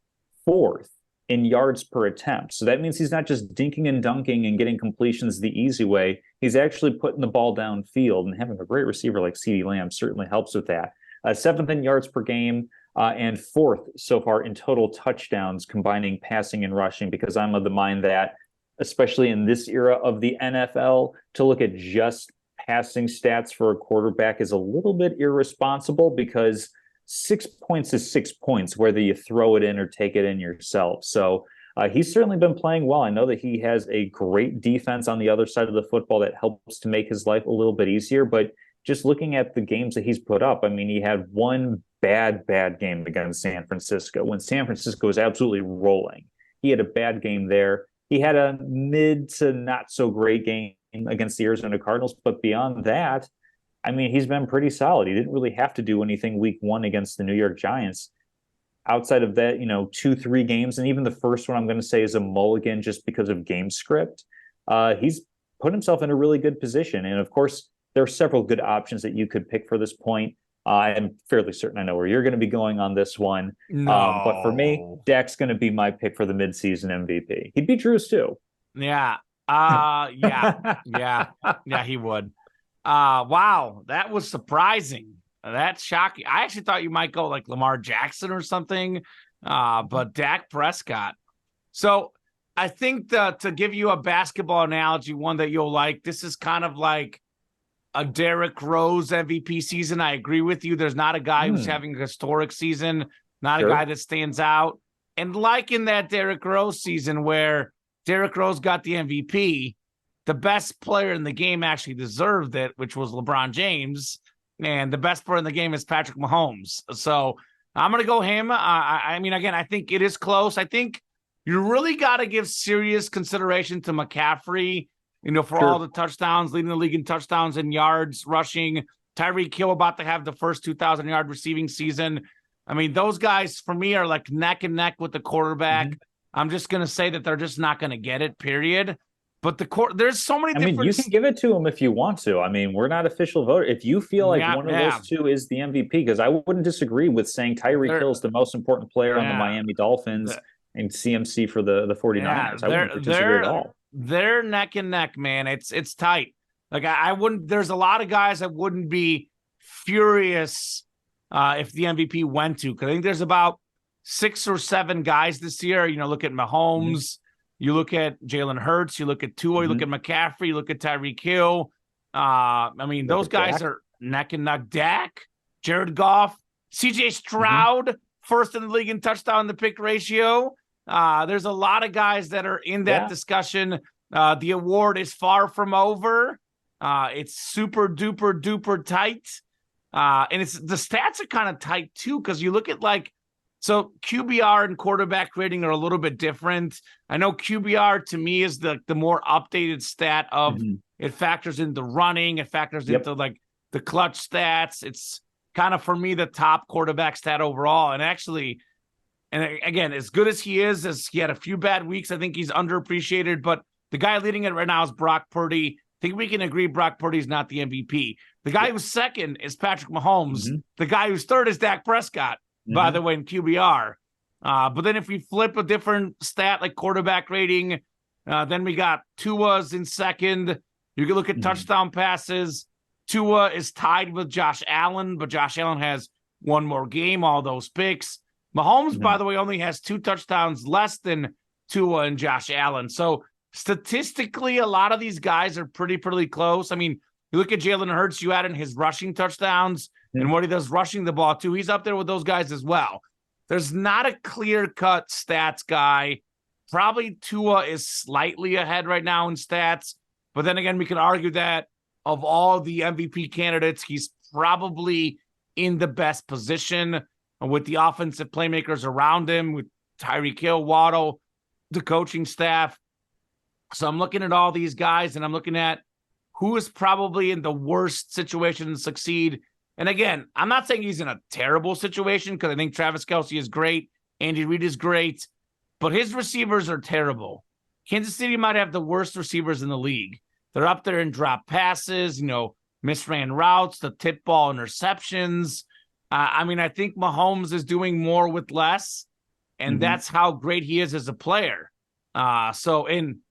fourth in yards per attempt. So that means he's not just dinking and dunking and getting completions the easy way. He's actually putting the ball downfield, and having a great receiver like CeeDee Lamb certainly helps with that. Seventh in yards per game, and fourth so far in total touchdowns, combining passing and rushing, because I'm of the mind that, especially in this era of the NFL, to look at just passing stats for a quarterback is a little bit irresponsible because 6 points is 6 points, whether you throw it in or take it in yourself. So he's certainly been playing well. I know that he has a great defense on the other side of the football that helps to make his life a little bit easier. But just looking at the games that he's put up, I mean, he had one bad game against San Francisco when San Francisco was absolutely rolling. He had a bad game there. He had a mid to not so great game against the Arizona Cardinals. But beyond that, I mean, he's been pretty solid. He didn't really have to do anything week one against the New York Giants. Outside of that, 2, 3 games, and even the first one I'm going to say is a mulligan just because of game script. He's put himself in a really good position. And of course, there are several good options that you could pick for this point. I'm fairly certain I know where you're going to be going on this one. No. But for me, Dak's going to be my pick for the midseason MVP. He'd be Drew's too. Yeah. Yeah. Yeah, he would. Wow, that was surprising. That's shocking. I actually thought you might go like Lamar Jackson or something, but Dak Prescott. So I think to give you a basketball analogy, one that you'll like, this is kind of like a Derrick Rose MVP season. I agree with you. There's not a guy who's having a historic season, not a guy that stands out. And like in that Derrick Rose season where Derrick Rose got the MVP, the best player in the game actually deserved it, which was LeBron James. And the best player in the game is Patrick Mahomes. So I'm going to go him. I mean, again, I think it is close. I think you really got to give serious consideration to McCaffrey, for all the touchdowns, leading the league in touchdowns and yards rushing. Tyreek Hill about to have the first 2,000-yard receiving season. I mean, those guys, for me, are like neck and neck with the quarterback. I'm just going to say that they're just not going to get it, period. But there's so many different... I mean, you can give it to them if you want to. I mean, we're not official voter. If you feel like one of those two is the MVP, because I wouldn't disagree with saying Tyreek Hill is the most important player on the Miami Dolphins and CMC for the 49ers. I wouldn't disagree at all. They're neck and neck, man. It's tight. Like I wouldn't. There's a lot of guys I wouldn't be furious if the MVP went to, because I think there's about 6 or 7 guys this year. Look at Mahomes, you look at Jalen Hurts, you look at Tua, you look at McCaffrey, you look at Tyreek Hill. I mean, those guys are neck and neck. Dak, Jared Goff, CJ Stroud, first in the league in touchdown to pick ratio. There's a lot of guys that are in that discussion. The award is far from over. It's super duper duper tight. And the stats are kind of tight too, because you look at so QBR and quarterback rating are a little bit different. I know QBR to me is the more updated stat of it factors into running, it factors into the clutch stats. It's kind of, for me, the top quarterback stat overall. And actually, and again, as good as he is, as he had a few bad weeks, I think he's underappreciated. But the guy leading it right now is Brock Purdy. I think we can agree Brock Purdy's not the MVP. The guy who's second is Patrick Mahomes. The guy who's third is Dak Prescott, by the way, in QBR. But then if we flip a different stat like quarterback rating, then we got Tua's in second. You can look at touchdown passes. Tua is tied with Josh Allen, but Josh Allen has one more game, all those picks. Mahomes, by the way, only has 2 touchdowns less than Tua and Josh Allen. So statistically, a lot of these guys are pretty close. I mean, you look at Jalen Hurts, you add in his rushing touchdowns and what he does rushing the ball too. He's up there with those guys as well. There's not a clear-cut stats guy. Probably Tua is slightly ahead right now in stats. But then again, we can argue that of all the MVP candidates, he's probably in the best position with the offensive playmakers around him, with Tyreek Hill, Waddle, the coaching staff. So I'm looking at all these guys, and I'm looking at who is probably in the worst situation to succeed. And again, I'm not saying he's in a terrible situation, because I think Travis Kelce is great. Andy Reid is great. But his receivers are terrible. Kansas City might have the worst receivers in the league. They're up there in drop passes, misran routes, the tip ball interceptions. I mean, I think Mahomes is doing more with less, and that's how great he is as a player. Again,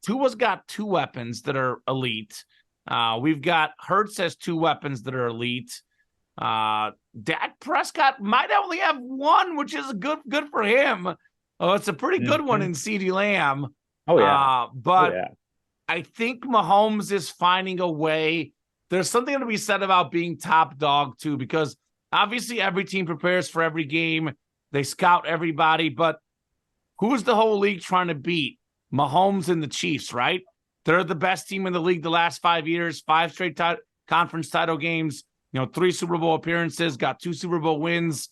Tua's got 2 weapons that are elite. We've got Hurts has 2 weapons that are elite. Dak Prescott might only have 1, which is good for him. Oh, it's a pretty good one in CeeDee Lamb. I think Mahomes is finding a way. There's something to be said about being top dog too, because obviously every team prepares for every game. They scout everybody, but who's the whole league trying to beat? Mahomes and the Chiefs, right? They're the best team in the league the last 5 years, 5 straight conference title games, 3 Super Bowl appearances, got 2 Super Bowl wins.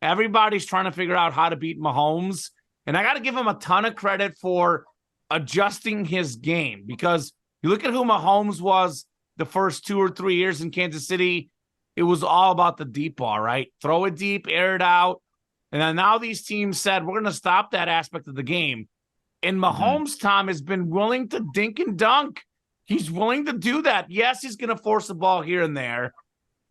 Everybody's trying to figure out how to beat Mahomes. And I got to give him a ton of credit for adjusting his game, because you look at who Mahomes was the first 2 or 3 years in Kansas City, it was all about the deep ball, right? Throw it deep, air it out. And then now these teams said, we're going to stop that aspect of the game. And Mahomes, Tom, has been willing to dink and dunk. He's willing to do that. Yes, he's going to force the ball here and there,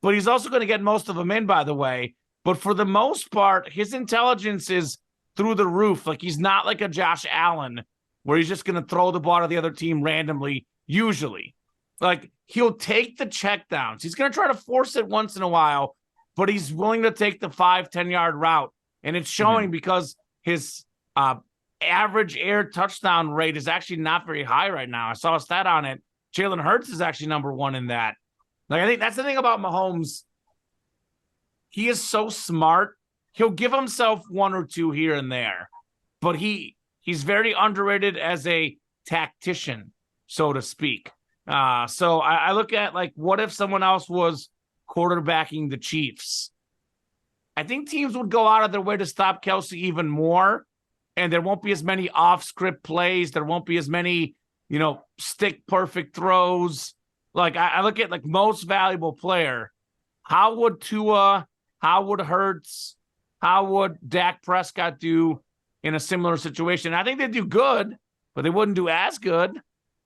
but he's also going to get most of them in, by the way. But for the most part, his intelligence is through the roof. Like, he's not like a Josh Allen where he's just going to throw the ball to the other team randomly, usually. Like, he'll take the checkdowns. He's going to try to force it once in a while, but he's willing to take the 5-10-yard route. And it's showing because his average air touchdown rate is actually not very high right now. I saw a stat on it. Jalen Hurts is actually number one in that. Like, I think that's the thing about Mahomes. He is so smart. He'll give himself one or two here and there, but he's very underrated as a tactician, so to speak. So I look at, like, what if someone else was quarterbacking the Chiefs? I think teams would go out of their way to stop Kelce even more, and there won't be as many off-script plays. There won't be as many, stick perfect throws. Like, I look at, like, most valuable player. How would Tua, how would Hurts, how would Dak Prescott do in a similar situation? I think they'd do good, but they wouldn't do as good.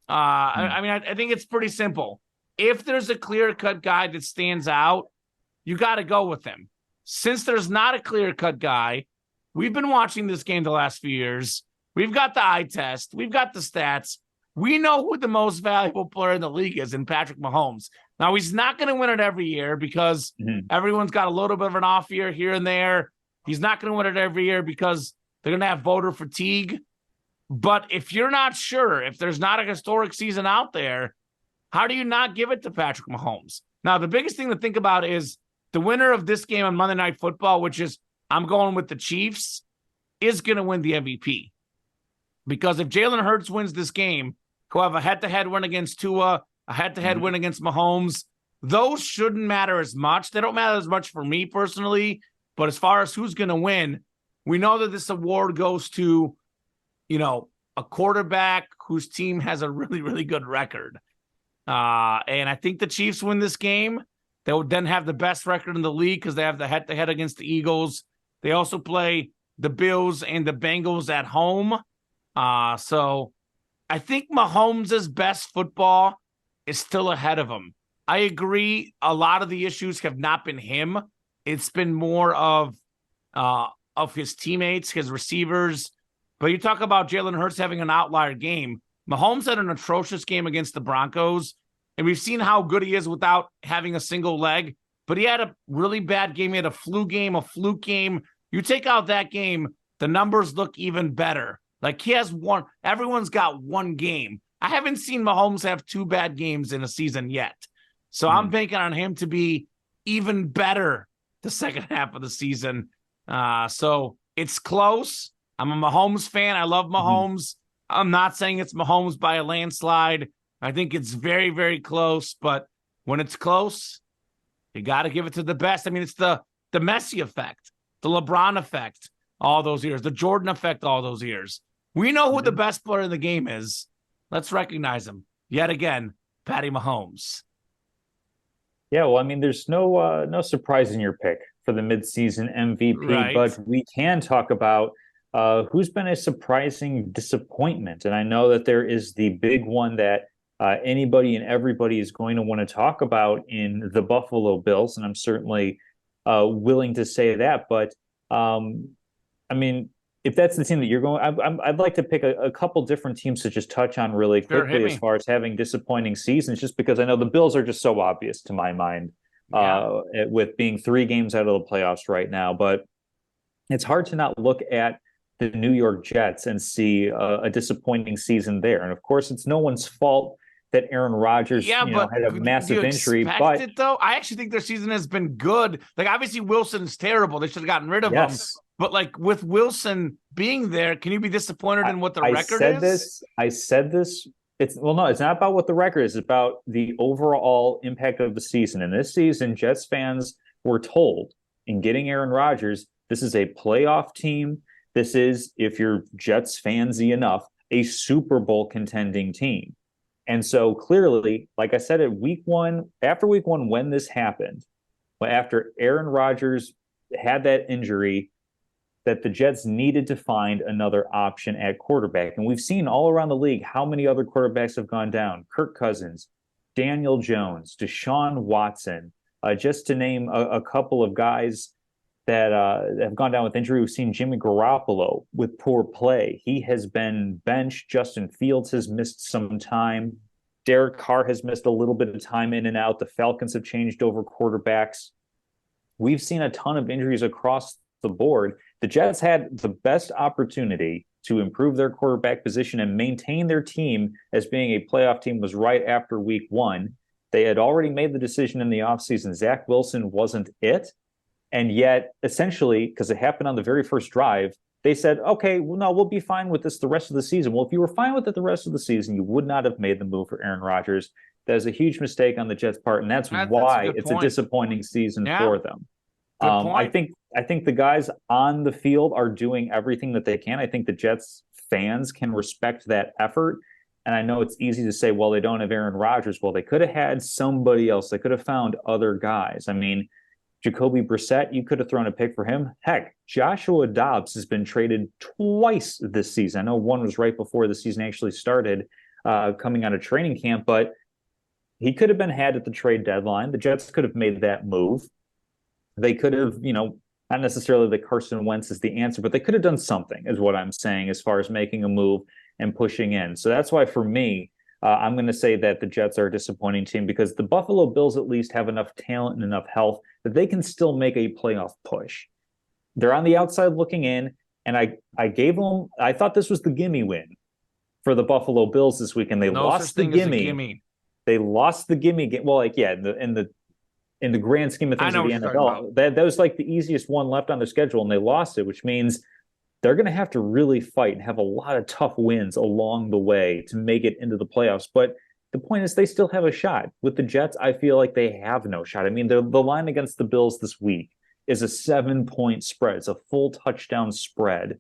I think it's pretty simple. If there's a clear-cut guy that stands out, you got to go with him. Since there's not a clear-cut guy, we've been watching this game the last few years. We've got the eye test. We've got the stats. We know who the most valuable player in the league is in Patrick Mahomes. Now, he's not going to win it every year because everyone's got a little bit of an off year here and there. He's not going to win it every year because they're going to have voter fatigue. But if you're not sure, if there's not a historic season out there, how do you not give it to Patrick Mahomes? Now, the biggest thing to think about is the winner of this game on Monday Night Football, which is I'm going with the Chiefs, is going to win the MVP. Because if Jalen Hurts wins this game, he'll have a head-to-head win against Tua, a head-to-head win against Mahomes. Those shouldn't matter as much. They don't matter as much for me personally. But as far as who's going to win, we know that this award goes to, a quarterback whose team has a really, really good record. And I think the Chiefs win this game. They would then have the best record in the league because they have the head-to-head against the Eagles. They also play the Bills and the Bengals at home. So I think Mahomes' best football is still ahead of him. I agree. A lot of the issues have not been him. It's been more of his teammates, his receivers. But you talk about Jalen Hurts having an outlier game. Mahomes had an atrocious game against the Broncos, and we've seen how good he is without having a single leg. But he had a really bad game. He had a fluke game. You take out that game, the numbers look even better. Like, he has one. Everyone's got one game. I haven't seen Mahomes have two bad games in a season yet. So I'm banking on him to be even better the second half of the season. So it's close. I'm a Mahomes fan. I love Mahomes. I'm not saying it's Mahomes by a landslide. I think it's very, very close. But when it's close, you got to give it to the best. I mean, it's the Messi effect, the LeBron effect all those years, the Jordan effect all those years. We know who the best player in the game is. Let's recognize him. Yet again, Patty Mahomes. Yeah, well, I mean, there's no surprise in your pick for the midseason MVP, Right. but we can talk about who's been a surprising disappointment. And I know that there is the big one that anybody and everybody is going to want to talk about in the Buffalo Bills, and I'm certainly willing to say that. But I mean, if that's the team that you're going, I'd like to pick a couple different teams to just touch on really quickly as far as having disappointing seasons, just because I know the Bills are just so obvious to my mind with being 3 games out of the playoffs right now. But it's hard to not look at the New York Jets and see a disappointing season there. And of course, it's no one's fault that Aaron Rodgers had a massive injury. But it, though, I actually think their season has been good. Like, obviously, Wilson's terrible. They should have gotten rid of him. But, like, with Wilson being there, can you be disappointed in what the record is? I said this. It's not about what the record is. It's about the overall impact of the season. And this season, Jets fans were told in getting Aaron Rodgers, this is a playoff team. This is, if you're Jets fansy enough, a Super Bowl contending team. And so clearly, like I said, after week one, when this happened, after Aaron Rodgers had that injury, that the Jets needed to find another option at quarterback. And we've seen all around the league how many other quarterbacks have gone down. Kirk Cousins, Daniel Jones, Deshaun Watson, just to name a couple of guys that have gone down with injury. We've seen Jimmy Garoppolo with poor play. He has been benched. Justin Fields has missed some time. Derek Carr has missed a little bit of time in and out. The Falcons have changed over quarterbacks. We've seen a ton of injuries across the board. The Jets had the best opportunity to improve their quarterback position and maintain their team as being a playoff team was right after week 1. They had already made the decision in the offseason. Zach Wilson wasn't it. And yet, essentially, because it happened on the very first drive, they said, okay, well, no, we'll be fine with this the rest of the season. Well, if you were fine with it the rest of the season, you would not have made the move for Aaron Rodgers. That is a huge mistake on the Jets' part, and that's why it's a disappointing season for them. I think the guys on the field are doing everything that they can. I think the Jets fans can respect that effort. And I know it's easy to say, well, they don't have Aaron Rodgers. Well, they could have had somebody else. They could have found other guys. I mean, Jacoby Brissett, you could have thrown a pick for him. Heck, Joshua Dobbs has been traded twice this season. I know one was right before the season actually started, coming out of training camp, but he could have been had at the trade deadline. The Jets could have made that move. They could have, not necessarily that Carson Wentz is the answer, but they could have done something, is what I'm saying, as far as making a move and pushing in. So that's why, for me, I'm going to say that the Jets are a disappointing team, because the Buffalo Bills at least have enough talent and enough health that they can still make a playoff push. They're on the outside looking in, and I gave them, I thought this was the gimme win for the Buffalo Bills this week, and they lost the gimme. They lost the gimme game. Well, in the grand scheme of things of the NFL, that was like the easiest one left on their schedule, and they lost it, which means they're going to have to really fight and have a lot of tough wins along the way to make it into the playoffs. But the point is, they still have a shot. With the Jets, I feel like they have no shot. I mean, the line against the Bills this week is a 7-point spread. It's a full touchdown spread.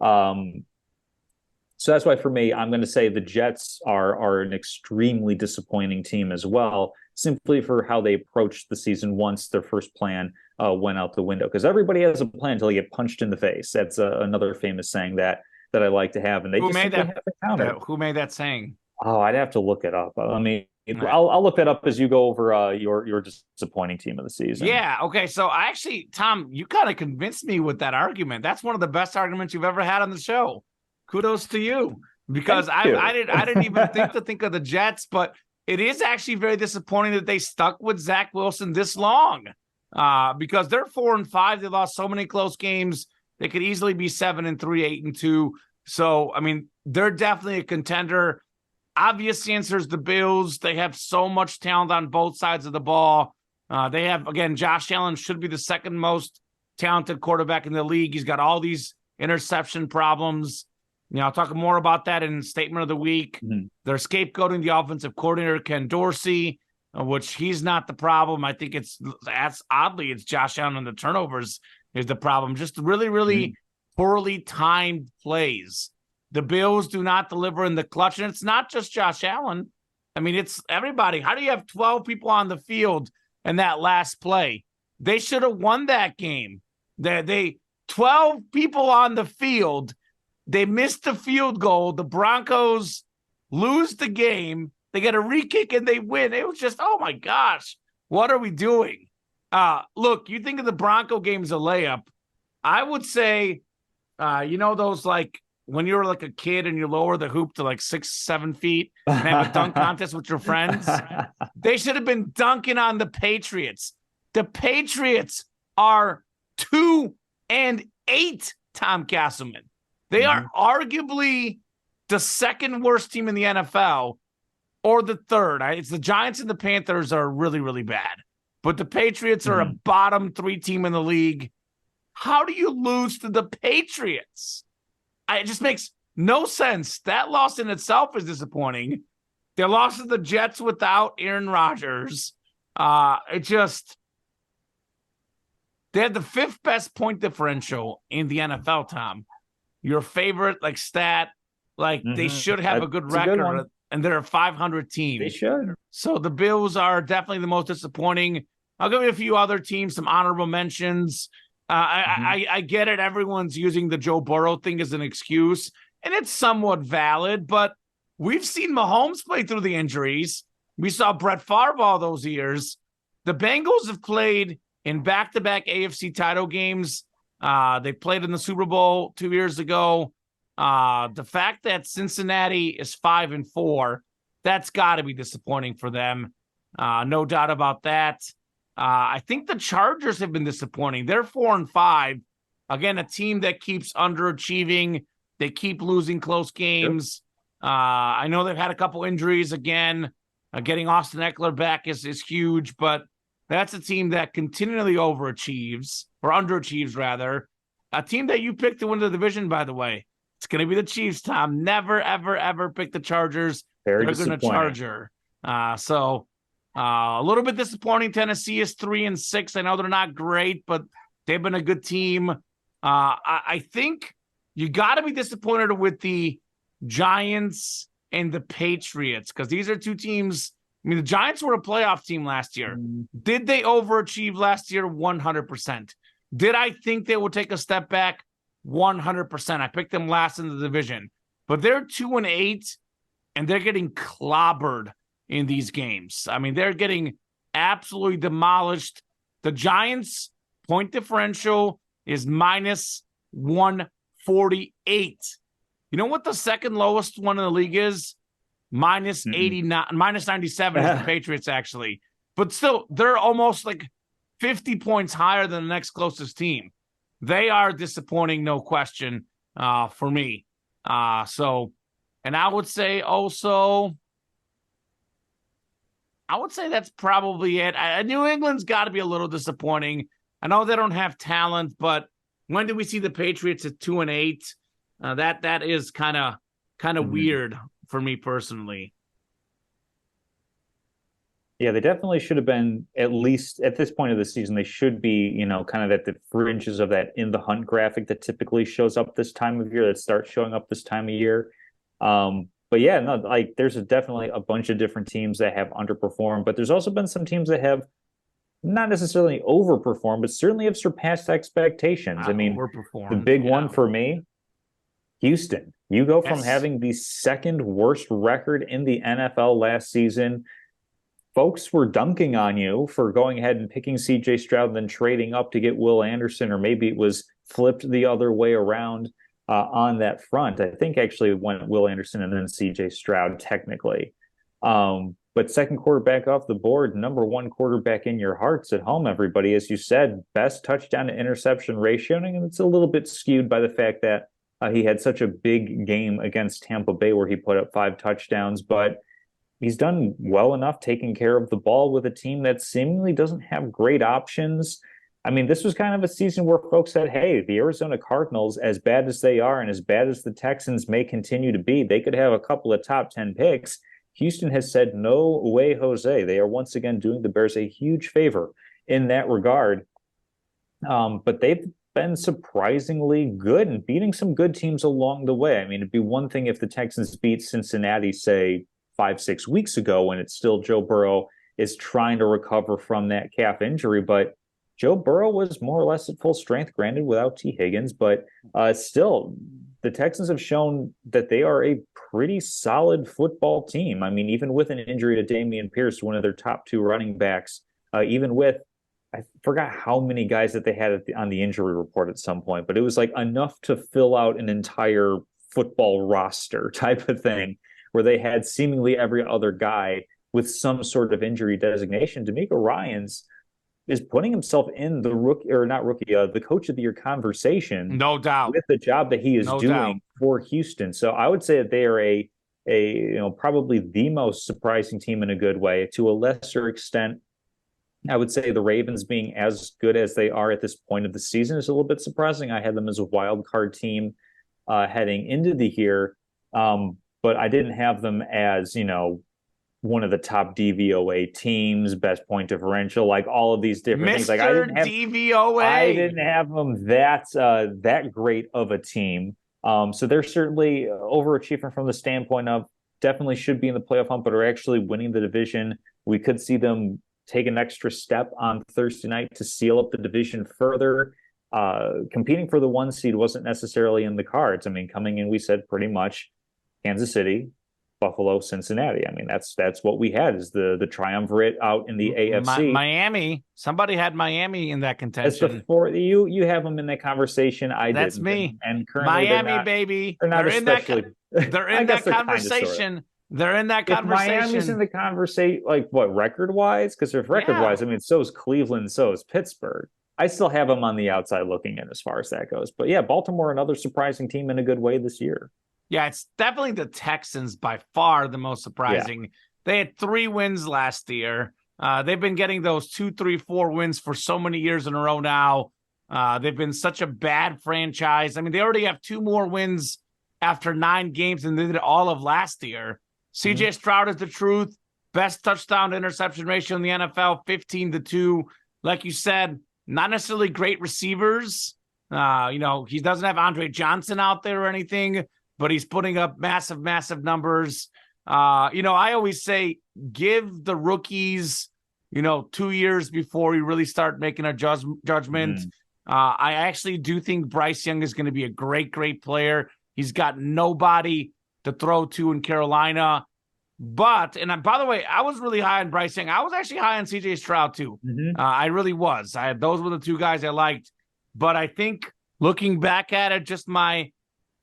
So that's why, for me, I'm going to say the Jets are an extremely disappointing team as well, simply for how they approached the season once their first plan went out the window. Because everybody has a plan until they get punched in the face. That's another famous saying that I like to have. And they have to counter. Who made that saying? Oh, I'd have to look it up. I mean, I'll look that up as you go over your disappointing team of the season. Yeah. Okay. So Tom, you kind of convinced me with that argument. That's one of the best arguments you've ever had on the show. Kudos to you, because I didn't even think of the Jets, but it is actually very disappointing that they stuck with Zach Wilson this long, because they're 4-5. They lost so many close games. They could easily be 7-3, 8-2. So, I mean, they're definitely a contender. Obvious answer is the Bills. They have so much talent on both sides of the ball. They have, again, Josh Allen should be the second most talented quarterback in the league. He's got all these interception problems. I'll talk more about that in Statement of the Week. Mm-hmm. They're scapegoating the offensive coordinator, Ken Dorsey, which he's not the problem. I think it's Josh Allen and the turnovers is the problem. Just really, really poorly timed plays. The Bills do not deliver in the clutch, and it's not just Josh Allen. I mean, it's everybody. How do you have 12 people on the field in that last play? They should have won that game. They 12 people on the field. They missed the field goal. The Broncos lose the game. They get a re-kick and they win. It was just, oh my gosh, what are we doing? Look, you think of the Bronco game as a layup. I would say, those like when you were like a kid and you lower the hoop to like 6-7 feet and have a dunk contest with your friends. They should have been dunking on the Patriots. The Patriots are 2-8, Tom Casselman. They are arguably the second worst team in the NFL, or the third. It's the Giants and the Panthers are really, really bad. But the Patriots are a bottom 3 team in the league. How do you lose to the Patriots? It just makes no sense. That loss in itself is disappointing. They lost to the Jets without Aaron Rodgers. They had the 5th best point differential in the NFL, Tom. Your favorite stat, they should have a good record, and they're a 500 team. They should. So the Bills are definitely the most disappointing. I'll give you a few other teams, some honorable mentions. I get it. Everyone's using the Joe Burrow thing as an excuse, and it's somewhat valid, but we've seen Mahomes play through the injuries. We saw Brett Favre all those years. The Bengals have played in back-to-back AFC title games. They played in the Super Bowl 2 years ago. The fact that Cincinnati is 5-4, that's got to be disappointing for them. No doubt about that. I think the Chargers have been disappointing. They're 4-5. Again, a team that keeps underachieving. They keep losing close games. I know they've had a couple injuries again. Getting Austin Eckler back is huge, but that's a team that continually overachieves, or underachieves, rather. A team that you picked to win the division, by the way. It's going to be the Chiefs, Tom. Never, ever, ever pick the Chargers. Very They're going to Charger. So a little bit disappointing. Tennessee is 3-6. I know they're not great, but they've been a good team. I think you got to be disappointed with the Giants and the Patriots, because these are two teams. I mean, the Giants were a playoff team last year. Did they overachieve last year? 100%. Did I think they would take a step back? 100%. I picked them last in the division, but they're 2-8, and they're getting clobbered in these games. I mean, they're getting absolutely demolished. The Giants' point differential is minus 148. You know what the second lowest one in the league is? Minus 89, minus 97 is the Patriots, actually. But still, they're almost like 50 points higher than the next closest team. They are disappointing, no question, for me. And I would say also, that's probably it. New England's got to be a little disappointing. I know they don't have talent, but when did we see the Patriots at 2-8? That is kind of weird for me personally. Yeah, they definitely should have been, at least at this point of the season, they should be, kind of at the fringes of that in the hunt graphic that typically shows up this time of year, that starts showing up this time of year. But yeah, no, like there's definitely a bunch of different teams that have underperformed, but there's also been some teams that have not necessarily overperformed, but certainly have surpassed expectations. I mean, the big one for me, Houston. You go from having the second worst record in the NFL last season. Folks were dunking on you for going ahead and picking C.J. Stroud and then trading up to get Will Anderson, or maybe it was flipped the other way around on that front. I think actually it went Will Anderson and then C.J. Stroud technically. But second quarterback off the board, number one quarterback in your hearts at home, everybody. As you said, best touchdown to interception ratio. And it's a little bit skewed by the fact that he had such a big game against Tampa Bay where he put up 5 touchdowns, but he's done well enough taking care of the ball with a team that seemingly doesn't have great options. I mean, this was kind of a season where folks said, hey, the Arizona Cardinals, as bad as they are and as bad as the Texans may continue to be, they could have a couple of top 10 picks. Houston has said, no way, Jose. They are once again doing the Bears a huge favor in that regard. But they've been surprisingly good and beating some good teams along the way. I mean, it'd be one thing if the Texans beat Cincinnati, say, 5-6 weeks ago, when it's still Joe Burrow is trying to recover from that calf injury. But Joe Burrow was more or less at full strength, granted without T. Higgins, but still, the Texans have shown that they are a pretty solid football team. I mean, even with an injury to Dameon Pierce, one of their top 2 running backs, even with, I forgot how many guys that they had on the injury report at some point, but it was like enough to fill out an entire football roster type of thing, where they had seemingly every other guy with some sort of injury designation. D'Amico Ryans is putting himself in the the coach of the year conversation. No doubt. With the job that he is doing for Houston. So I would say that they are probably the most surprising team in a good way. To a lesser extent, I would say the Ravens being as good as they are at this point of the season is a little bit surprising. I had them as a wild card team heading into the year. But I didn't have them as, one of the top DVOA teams, best point differential, like all of these different things. Like DVOA. I didn't have them that great of a team. So they're certainly overachieving from the standpoint of definitely should be in the playoff hunt, but are actually winning the division. We could see them take an extra step on Thursday night to seal up the division further. Competing for the 1 seed wasn't necessarily in the cards. I mean, coming in, we said pretty much Kansas City, Buffalo, Cincinnati. I mean, that's what we had is the triumvirate out in the AFC. Miami. Somebody had Miami in that contention. You have them in that conversation. That's didn't. me. And currently Miami, baby. They're in that conversation. They're in that conversation. Miami's in the conversation, like what, record-wise? Because if record-wise, I mean, so is Cleveland, so is Pittsburgh. I still have them on the outside looking in as far as that goes. But yeah, Baltimore, another surprising team in a good way this year. Yeah, it's definitely the Texans by far the most Yeah. surprising. They had 3 wins last year. They've been getting those 2, 3, 4 wins for so many years in a row now. They've been such a bad franchise. I mean, they already have 2 more wins after 9 games than they did all of last year. CJ Stroud is the truth. Best touchdown to interception ratio in the NFL, 15-2. Like you said, not necessarily great receivers. He doesn't have Andre Johnson out there or anything, but he's putting up massive, massive numbers. I always say give the rookies, 2 years before you really start making a judgment. I actually do think Bryce Young is going to be a great, great player. He's got nobody to throw to in Carolina. But, by the way, I was really high on Bryce Young. I was actually high on CJ Stroud too. I really was. Those were the 2 guys I liked. But I think looking back at it, just my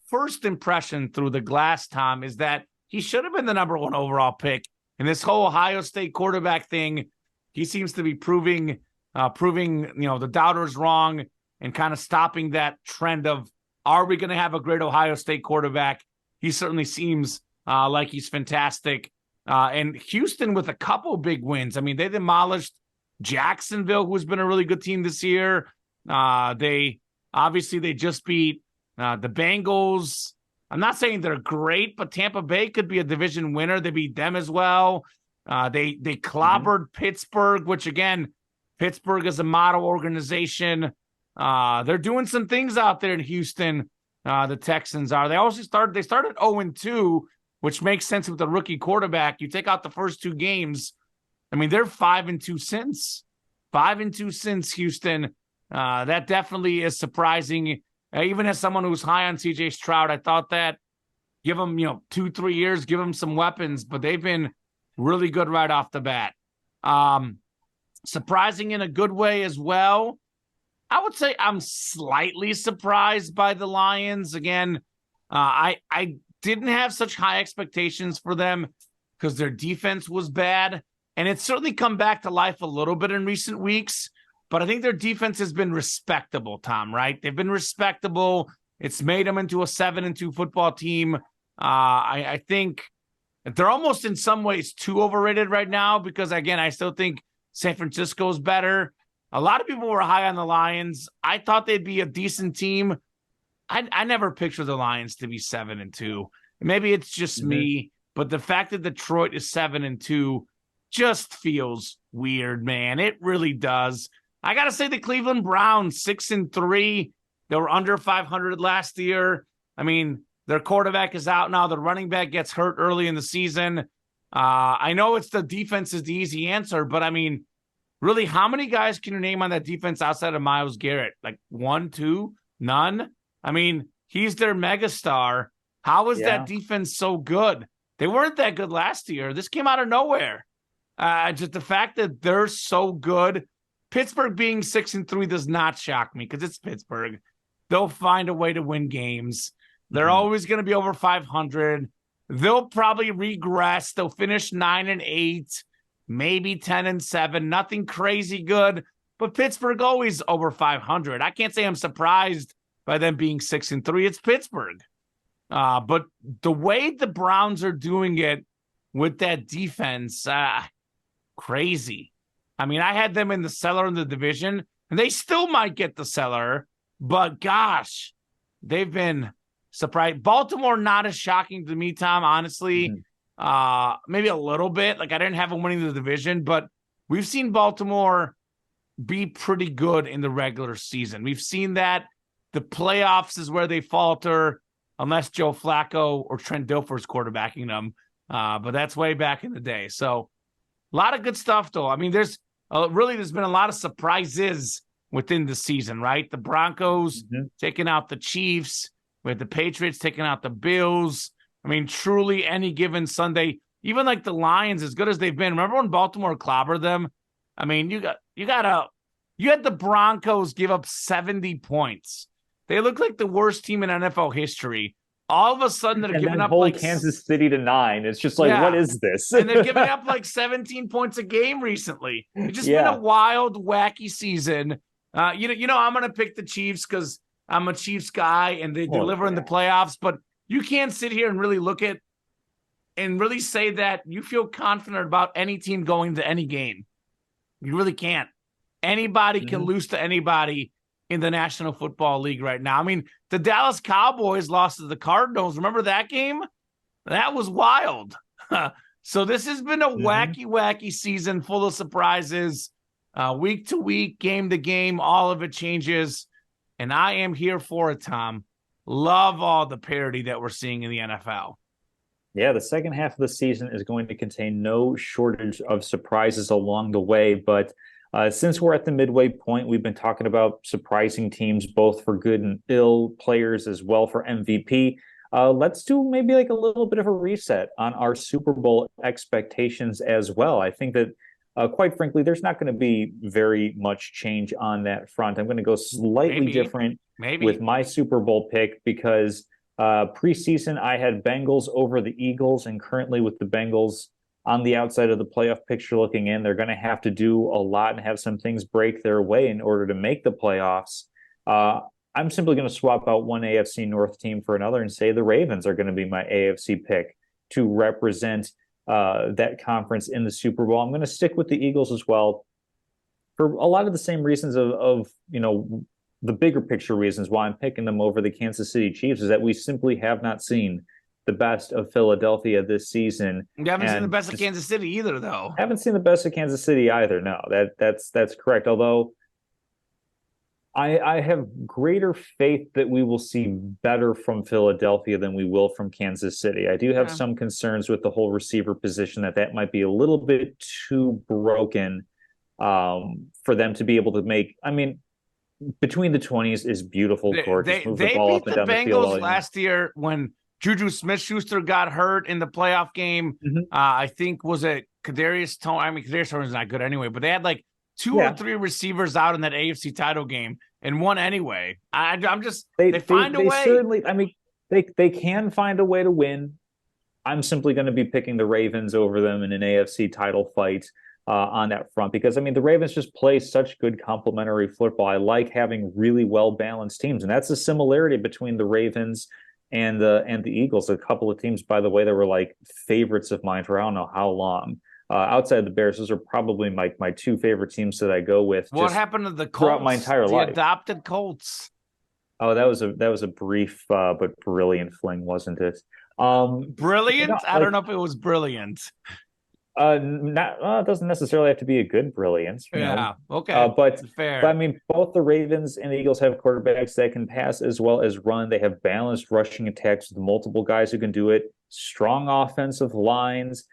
first impression through the glass, Tom, is that he should have been the number 1 overall pick. And this whole Ohio State quarterback thing, he seems to be proving the doubters wrong and kind of stopping that trend of, are we going to have a great Ohio State quarterback? He certainly seems like he's fantastic. And Houston with a couple big wins. I mean, they demolished Jacksonville, who's been a really good team this year. They just beat the Bengals. I'm not saying they're great, but Tampa Bay could be a division winner. They beat them as well. They clobbered Pittsburgh, which again, Pittsburgh is a model organization. They're doing some things out there in Houston. The Texans are. They started 0-2, which makes sense with the rookie quarterback. You take out the first 2 games. I mean, they're 5-2 since. 5-2 since Houston. That definitely is surprising. Even as someone who's high on CJ Stroud, I thought that give him, 2-3 years, give him some weapons, but they've been really good right off the bat. Surprising in a good way as well. I would say I'm slightly surprised by the Lions. Again, I didn't have such high expectations for them because their defense was bad. And it's certainly come back to life a little bit in recent weeks. But I think their defense has been respectable, Tom, right? They've been respectable. It's made them into a 7-2 football team. I think they're almost in some ways too overrated right now because, again, I still think San Francisco's better. A lot of people were high on the Lions. I thought they'd be a decent team. I never pictured the Lions to be 7-2. Maybe it's just me, but the fact that Detroit is 7-2 just feels weird, man. It really does. I got to say the Cleveland Browns, 6-3. They were under 500 last year. I mean, their quarterback is out now. The running back gets hurt early in the season. I know it's the defense is the easy answer, but I mean, really, how many guys can you name on that defense outside of Myles Garrett? Like 1, 2, none? I mean, he's their megastar. How is that defense so good? They weren't that good last year. This came out of nowhere. Just the fact that they're so good. Pittsburgh being 6-3 does not shock me because it's Pittsburgh. They'll find a way to win games. They're always going to be over 500. They'll probably regress. They'll finish 9-8, maybe 10-7. Nothing crazy good, but Pittsburgh always over 500. I can't say I'm surprised by them being 6-3. It's Pittsburgh. But the way the Browns are doing it with that defense, crazy. I mean, I had them in the cellar in the division, and they still might get the cellar, but gosh, they've been surprised. Baltimore, not as shocking to me, Tom, honestly. Maybe a little bit. Like, I didn't have them winning the division, but we've seen Baltimore be pretty good in the regular season. We've seen that. The playoffs is where they falter, unless Joe Flacco or Trent Dilfer's quarterbacking them. But that's way back in the day. So a lot of good stuff, though. I mean, there's been a lot of surprises within the season, right? The Broncos taking out the Chiefs, with the Patriots taking out the Bills. I mean, truly any given Sunday, even like the Lions, as good as they've been. Remember when Baltimore clobbered them? I mean, you had the Broncos give up 70 points. They look like the worst team in NFL history. All of a sudden, they're giving up like Kansas City to 9. It's just like, what is this? And they're giving up like 17 points a game recently. It's just been a wild, wacky season. I'm going to pick the Chiefs because I'm a Chiefs guy and they Oh, deliver in the playoffs. But you can't sit here and really look at and really say that you feel confident about any team going to any game. You really can't. Anybody can lose to anybody in the National Football League right now. I mean, the Dallas Cowboys lost to the Cardinals. Remember that game? That was wild. So this has been a wacky season full of surprises. Week to week, game to game, all of it changes. And I am here for it, Tom. Love all the parity that we're seeing in the NFL. Yeah, the second half of the season is going to contain no shortage of surprises along the way. But since we're at the midway point, we've been talking about surprising teams, both for good and ill players, as well for MVP. Let's do maybe like a little bit of a reset on our Super Bowl expectations as well. I think that, quite frankly, there's not going to be very much change on that front. I'm going to go slightly different with my Super Bowl pick because preseason, I had Bengals over the Eagles, and currently with the Bengals on the outside of the playoff picture looking in, they're going to have to do a lot and have some things break their way in order to make the playoffs. I'm simply going to swap out one AFC North team for another and say the Ravens are going to be my AFC pick to represent that conference in the Super Bowl. I'm going to stick with the Eagles as well for a lot of the same reasons of the bigger picture reasons why I'm picking them over the Kansas City Chiefs is that we simply have not seen the best of Philadelphia this season. You haven't seen the best of Kansas City either, though. Haven't seen the best of Kansas City either. No, that's correct. Although I have greater faith that we will see better from Philadelphia than we will from Kansas City. I do have some concerns with the whole receiver position that might be a little bit too broken for them to be able to make. I mean, between the 20s is beautiful, gorgeous. They beat the Bengals last year when Juju Smith-Schuster got hurt in the playoff game. I think was it Kadarius Toney. I mean, Kadarius Toney is not good anyway, but they had like two or three receivers out in that AFC title game and won anyway. I'm just they find a way. Certainly, I mean, they can find a way to win. I'm simply going to be picking the Ravens over them in an AFC title fight. On that front, because I mean the Ravens just play such good complementary football. I like having really well balanced teams, and that's a similarity between the Ravens and the Eagles. A couple of teams, by the way, that were like favorites of mine for I don't know how long. Outside of the Bears, those are probably my two favorite teams that I go with. What happened to the Colts? Throughout my entire life, adopted Colts. Oh, that was a brief but brilliant fling, wasn't it? Brilliant? I don't know if it was brilliant. It doesn't necessarily have to be a good brilliance. Okay. But fair. But I mean, both the Ravens and the Eagles have quarterbacks that can pass as well as run. They have balanced rushing attacks with multiple guys who can do it. Strong offensive lines.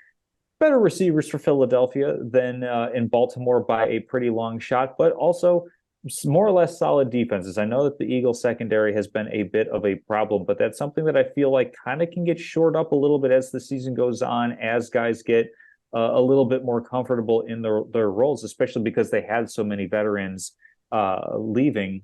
Better receivers for Philadelphia than in Baltimore by a pretty long shot, but also more or less solid defenses. I know that the Eagles secondary has been a bit of a problem, but that's something that I feel like kind of can get shored up a little bit as the season goes on, as guys get a little bit more comfortable in their roles, especially because they had so many veterans leaving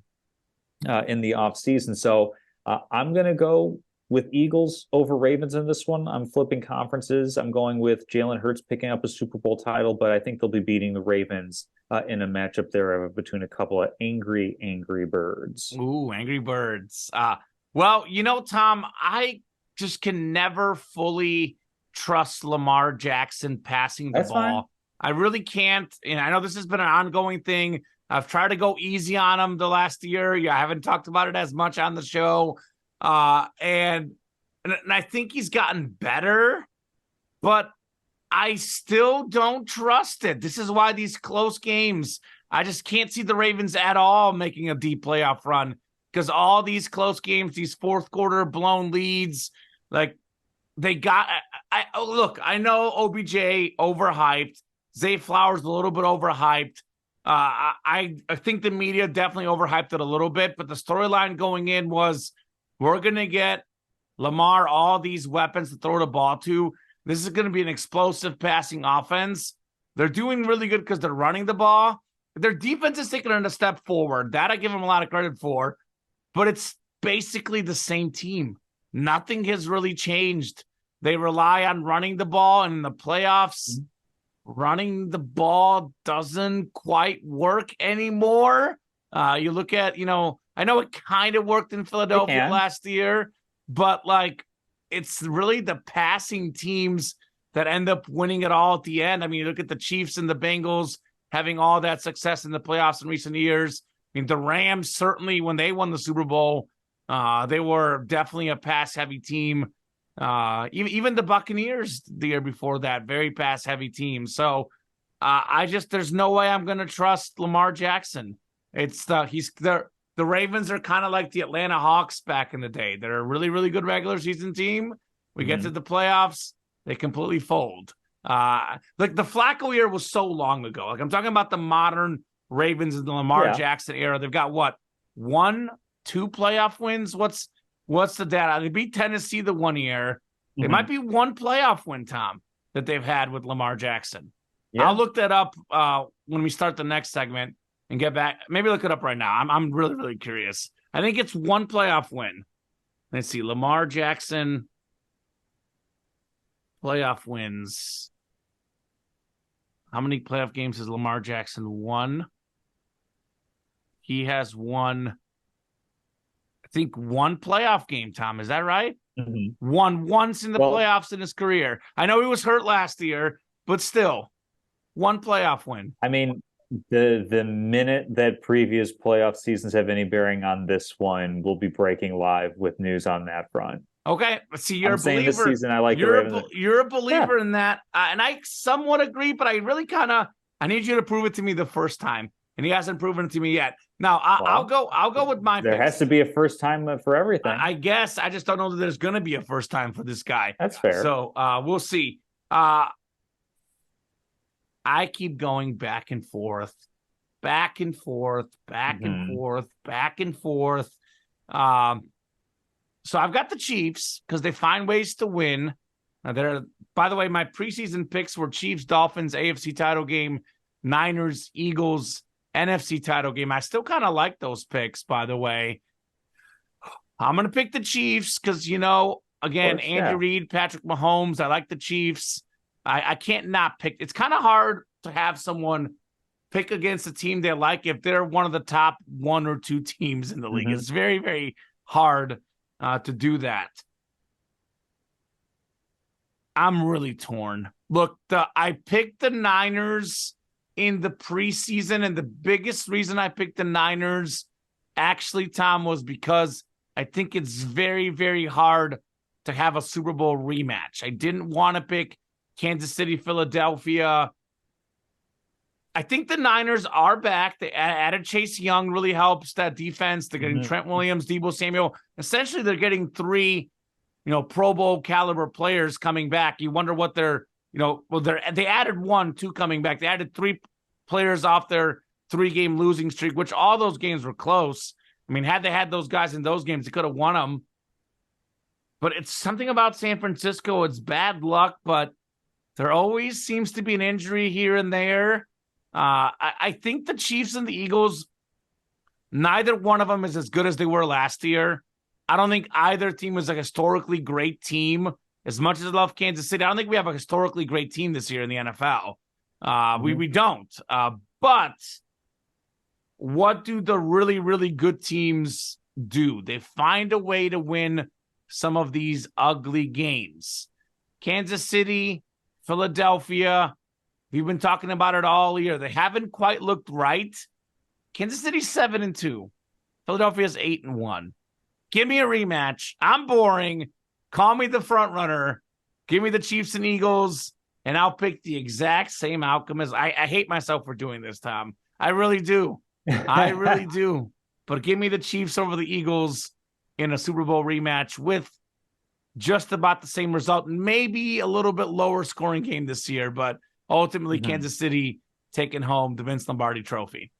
in the offseason. So I'm going to go with Eagles over Ravens in this one. I'm flipping conferences. I'm going with Jalen Hurts picking up a Super Bowl title, but I think they'll be beating the Ravens in a matchup there between a couple of angry birds. Ooh, angry birds. Well, Tom, I just can never fully trust Lamar Jackson passing the ball. Fine. I really can't. And I know this has been an ongoing thing. I've tried to go easy on him the last year. I haven't talked about it as much on the show. And I think he's gotten better, but I still don't trust it. This is why these close games, I just can't see the Ravens at all making a deep playoff run because all these close games, these fourth quarter blown leads, like, they got. I know OBJ overhyped. Zay Flowers a little bit overhyped. I think the media definitely overhyped it a little bit, but the storyline going in was we're gonna get Lamar all these weapons to throw the ball to. This is gonna be an explosive passing offense. They're doing really good because they're running the ball. Their defense is taking a step forward. That I give them a lot of credit for, but it's basically the same team. Nothing has really changed. They rely on running the ball, and in the playoffs, running the ball doesn't quite work anymore. You look at, I know it kind of worked in Philadelphia last year, but like it's really the passing teams that end up winning it all at the end. I mean, you look at the Chiefs and the Bengals having all that success in the playoffs in recent years. I mean, the Rams, certainly when they won the Super Bowl, they were definitely a pass-heavy team. Even the Buccaneers the year before that, very pass-heavy team. So there's no way I'm going to trust Lamar Jackson. The Ravens are kind of like the Atlanta Hawks back in the day. They're a really, really good regular season team. We get to the playoffs, they completely fold. Like the Flacco year was so long ago. Like I'm talking about the modern Ravens in the Lamar Jackson era. They've got what? 1-2 playoff wins? What's the data? They beat Tennessee the one year. They might be one playoff win, Tom, that they've had with Lamar Jackson. Yeah. I'll look that up when we start the next segment and get back. Maybe look it up right now. I'm really, really curious. I think it's one playoff win. Let's see. Lamar Jackson playoff wins. How many playoff games has Lamar Jackson won? He has won, I think, one playoff game, Tom. Is that right? Won once in the playoffs in his career. I know he was hurt last year, but still, one playoff win. I mean, the minute that previous playoff seasons have any bearing on this one, we'll be breaking live with news on that front. Okay, see, you're a believer. This season, I like you're a believer in that, and I somewhat agree. But I really I need you to prove it to me the first time, and he hasn't proven it to me yet. Now I'll go with my. There has to be a first time for everything. I guess I just don't know that there's going to be a first time for this guy. That's fair. So we'll see. I keep going back and forth. So I've got the Chiefs because they find ways to win. By the way, my preseason picks were Chiefs, Dolphins, AFC title game, Niners, Eagles, NFC title game. I still kind of like those picks, by the way. I'm going to pick the Chiefs because, again, Andy Reid, Patrick Mahomes. I like the Chiefs. I can't not pick. It's kind of hard to have someone pick against a team they like if they're one of the top 1 or 2 teams in the league. It's very, very hard to do that. I'm really torn. Look, I picked the Niners in the preseason, and the biggest reason I picked the Niners, actually, Tom, was because I think it's very, very hard to have a Super Bowl rematch. I didn't want to pick Kansas City, Philadelphia. I think the Niners are back. They added Chase Young, really helps that defense. They're getting Trent Williams, Deebo Samuel. Essentially, they're getting 3, Pro Bowl caliber players coming back. You wonder what they added 2 coming back. They added 3 players off their 3-game losing streak, which all those games were close. I mean, had they had those guys in those games, they could have won them. But it's something about San Francisco. It's bad luck, but there always seems to be an injury here and there. I think the Chiefs and the Eagles, neither one of them is as good as they were last year. I don't think either team is a historically great team. As much as I love Kansas City, I don't think we have a historically great team this year in the NFL. We don't. But what do the really, really good teams do? They find a way to win some of these ugly games. Kansas City, Philadelphia, we've been talking about it all year. They haven't quite looked right. Kansas City's 7-2. Philadelphia's 8-1. Give me a rematch. I'm boring. Call me the front runner. Give me the Chiefs and Eagles, and I'll pick the exact same outcome as I hate myself for doing this, Tom. I really do. I really do. But give me the Chiefs over the Eagles in a Super Bowl rematch with just about the same result. Maybe a little bit lower scoring game this year, but ultimately Kansas City taking home the Vince Lombardi Trophy.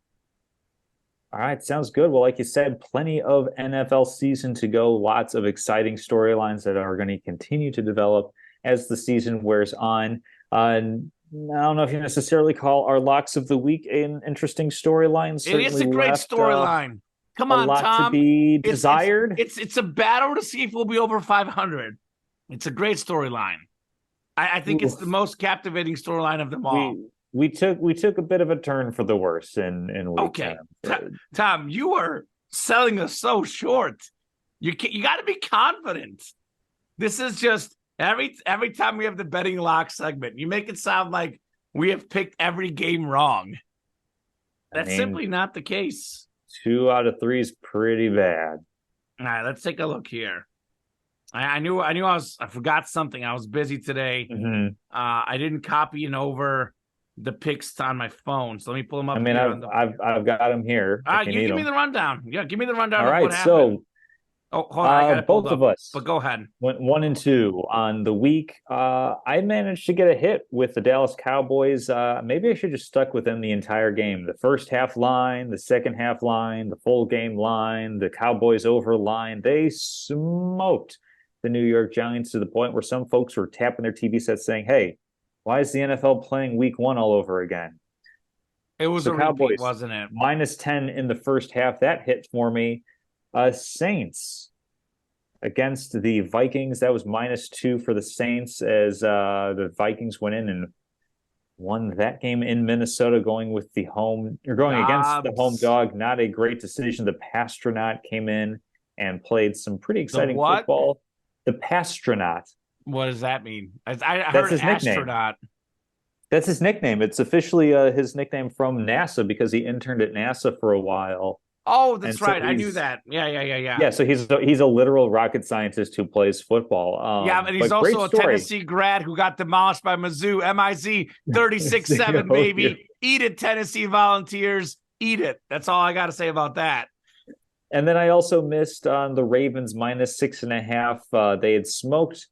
All right, sounds good. Well, like you said, plenty of NFL season to go. Lots of exciting storylines that are going to continue to develop as the season wears on. I don't know if you necessarily call our locks of the week an interesting storyline. It is a great storyline. Come on, a lot Tom. To be desired. It's a battle to see if we'll be over 500. It's a great storyline. I think it's the most captivating storyline of them all. we took a bit of a turn for the worse in week Okay, 10. Tom, you are selling us so short. You got to be confident. This is just every time we have the betting lock segment, you make it sound like we have picked every game wrong. I That's mean, simply not the case. 2 out of 3 is pretty bad. All right, let's take a look here. I forgot something. I was busy today. Mm-hmm. I didn't copy and over the picks on my phone. So let me pull them up I mean, here. I've got them here. All If right, you you need give me them. the rundown. Yeah, give me the rundown All of what right, happened. so Oh, hold on, I got it pulled both up. of us But go ahead. went 1-2 on the week. I managed to get a hit with the Dallas Cowboys. Maybe I should just stuck with them the entire game. The first half line, the second half line, the full game line, the Cowboys over line. They smoked the New York Giants to the point where some folks were tapping their TV sets saying, "Hey, why is the NFL playing week 1 all over again?" It was So a repeat, Cowboys wasn't it? -10 in the first half. That hit for me. Saints against the Vikings. That was -2 for the Saints as the Vikings went in and won that game in Minnesota, going with the home or going against the home Dobbs. dog. Not a great decision. The Pastronaut came in and played some pretty The exciting what? football. The Pastronaut. What does that mean? I That's heard his nickname. astronaut. That's his nickname. It's officially his nickname from NASA because he interned at NASA for a while. Oh, And that's so right. I knew that. Yeah. yeah, so he's a literal rocket scientist who plays football. Yeah, and he's But great also a story. Tennessee grad who got demolished by Mizzou. MIZ 36-7, Oh, yeah. baby. Eat it, Tennessee Volunteers. Eat it. That's all I got to say about that. And then I also missed on the Ravens -6.5. They had smoked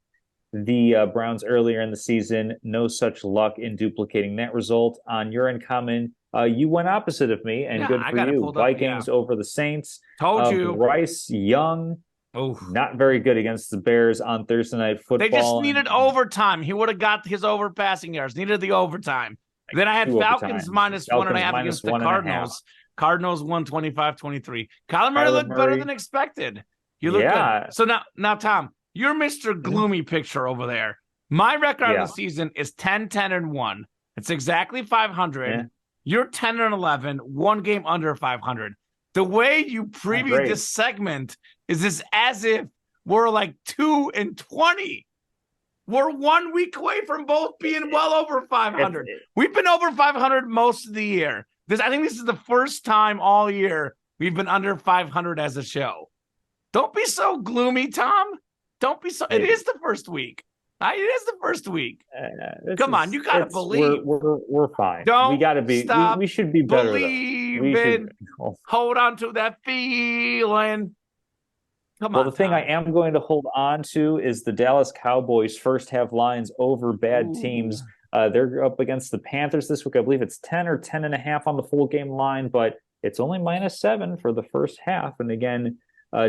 the Browns earlier in the season. No such luck in duplicating that result. On your end, Kamen, you went opposite of me, and Yeah, good I for got it you. pulled up. Yeah. Vikings over the Saints. Told you. Bryce Young, Oh, not very good against the Bears on Thursday Night they just Football. needed overtime. He would have got his overpassing yards. Needed the overtime. Then I had 2 Falcons overtimes. Falcons -1.5 against the -1.5. Cardinals won 25-23. Kyler Murray Kyler looked better Murray. than expected. You look Yeah. good. So now, Tom, you're Mr. Gloomy picture over there. My record on Yeah. the season is 10-10-1. It's exactly 500. Yeah. You're 10-11, one game under 500. The way you preview great. this segment is as if we're like 2-20. We're 1 week away from both being well over 500. We've been over 500 most of the year. I think this is the first time all year we've been under 500 as a show. Don't be so gloomy, Tom. Don't be so. It is the first week. It is the first week. Come on, you gotta believe. We're fine. Don't we gotta be. stop We should be better. believing. Hold on to that feeling. Come Well, on. the thing I am going to hold on to is the Dallas Cowboys first half lines over bad teams. They're up against the Panthers this week. I believe it's 10 or 10.5 on the full game line, but it's only -7 for the first half. And again,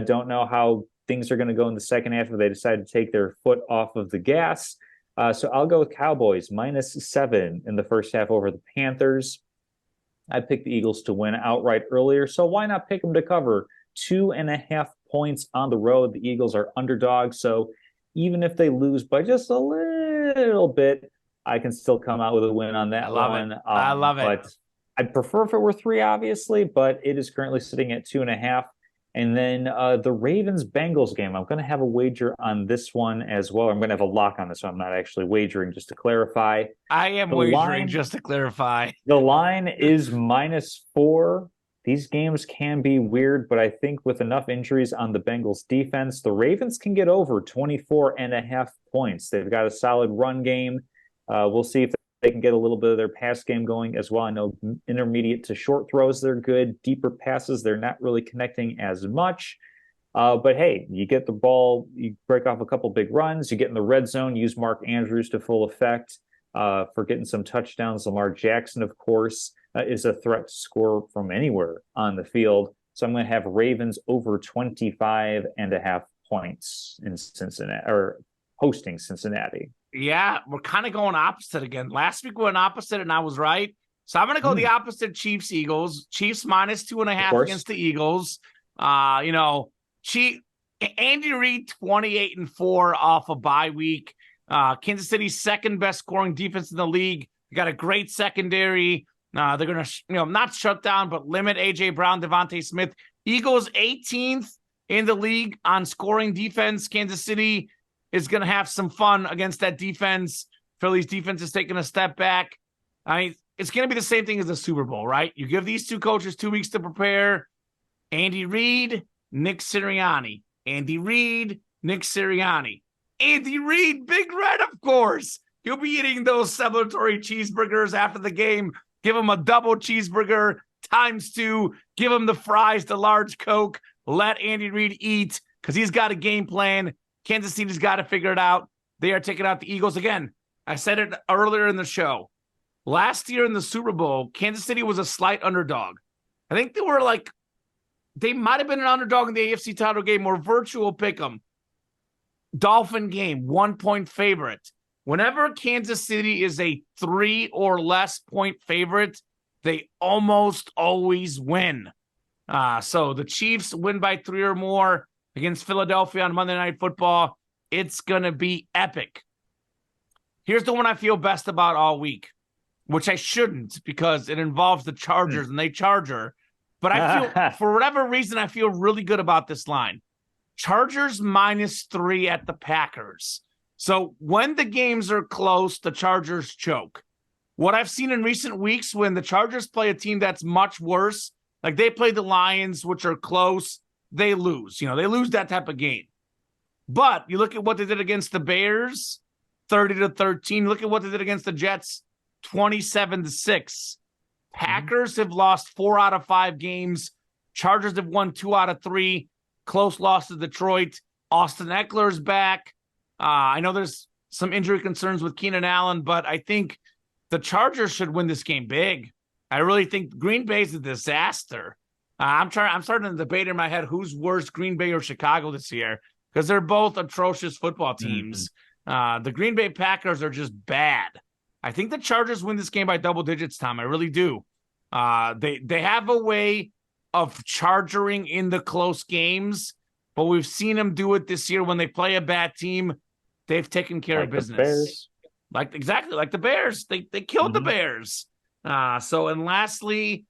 don't know how things are going to go in the second half if they decide to take their foot off of the gas. So I'll go with Cowboys -7 in the first half over the Panthers. I picked the Eagles to win outright earlier, so why not pick them to cover 2.5 points on the road? The Eagles are underdogs, so even if they lose by just a little bit, I can still come out with a win on that one. I love it. But I'd prefer if it were 3, obviously, but it is currently sitting at 2.5. And then the Ravens-Bengals game, I'm going to have a wager on this one as well. I'm going to have a lock on this one. I'm not actually wagering, just to clarify. I am wagering, just to clarify. The line is -4. These games can be weird, but I think with enough injuries on the Bengals defense, the Ravens can get over 24.5 points. They've got a solid run game. We'll see if they can get a little bit of their pass game going as well. I know intermediate to short throws, they're good. Deeper passes, they're not really connecting as much. But hey, you get the ball, you break off a couple big runs, you get in the red zone, use Mark Andrews to full effect for getting some touchdowns. Lamar Jackson, of course, is a threat to score from anywhere on the field. So I'm going to have Ravens over 25.5 points in Cincinnati, or hosting Cincinnati. Yeah, we're kind of going opposite again. Last week we went opposite and I was right. So I'm going to go the opposite. Chiefs-Eagles. Chiefs -2.5 against the Eagles. Andy Reid 28-4 off a bye week. Kansas City's second best scoring defense in the league. You got a great secondary. They're going to, not shut down, but limit A.J. Brown, Devontae Smith. Eagles 18th in the league on scoring defense. Kansas City is going to have some fun against that defense. Philly's defense is taking a step back. I mean, it's going to be the same thing as the Super Bowl, right? You give these two coaches 2 weeks to prepare. Andy Reid, Nick Sirianni. Andy Reid, Nick Sirianni. Andy Reid, Big Red, of course. He'll be eating those celebratory cheeseburgers after the game. Give him a double cheeseburger ×2. Give him the fries, the large Coke. Let Andy Reid eat because he's got a game plan. Kansas City's got to figure it out. They are taking out the Eagles. Again, I said it earlier in the show. Last year in the Super Bowl, Kansas City was a slight underdog. I think they might have been an underdog in the AFC title game or virtual pick'em. Dolphin game, 1-point favorite. Whenever Kansas City is a 3 or less point favorite, they almost always win. So the Chiefs win by 3 or more against Philadelphia on Monday Night Football. It's going to be epic. Here's the one I feel best about all week, which I shouldn't because it involves the Chargers and they Charger. But I feel, for whatever reason, I feel really good about this line. Chargers -3 at the Packers. So when the games are close, the Chargers choke. What I've seen in recent weeks when the Chargers play a team that's much worse, like they play the Lions, which are close, they lose. They lose that type of game. But you look at what they did against the Bears, 30-13. Look at what they did against the Jets, 27-6. Packers have lost 4 out of 5 games. Chargers have won 2 out of 3. Close loss to Detroit. Austin Eckler's back. I know there's some injury concerns with Keenan Allen, but I think the Chargers should win this game big. I really think Green Bay's a disaster. I'm starting to debate in my head who's worse, Green Bay or Chicago this year, because they're both atrocious football teams. The Green Bay Packers are just bad. I think the Chargers win this game by double digits, Tom. I really do. They have a way of charging in the close games, but we've seen them do it this year when they play a bad team. They've taken care of business. Exactly like the Bears. They killed the Bears. And lastly,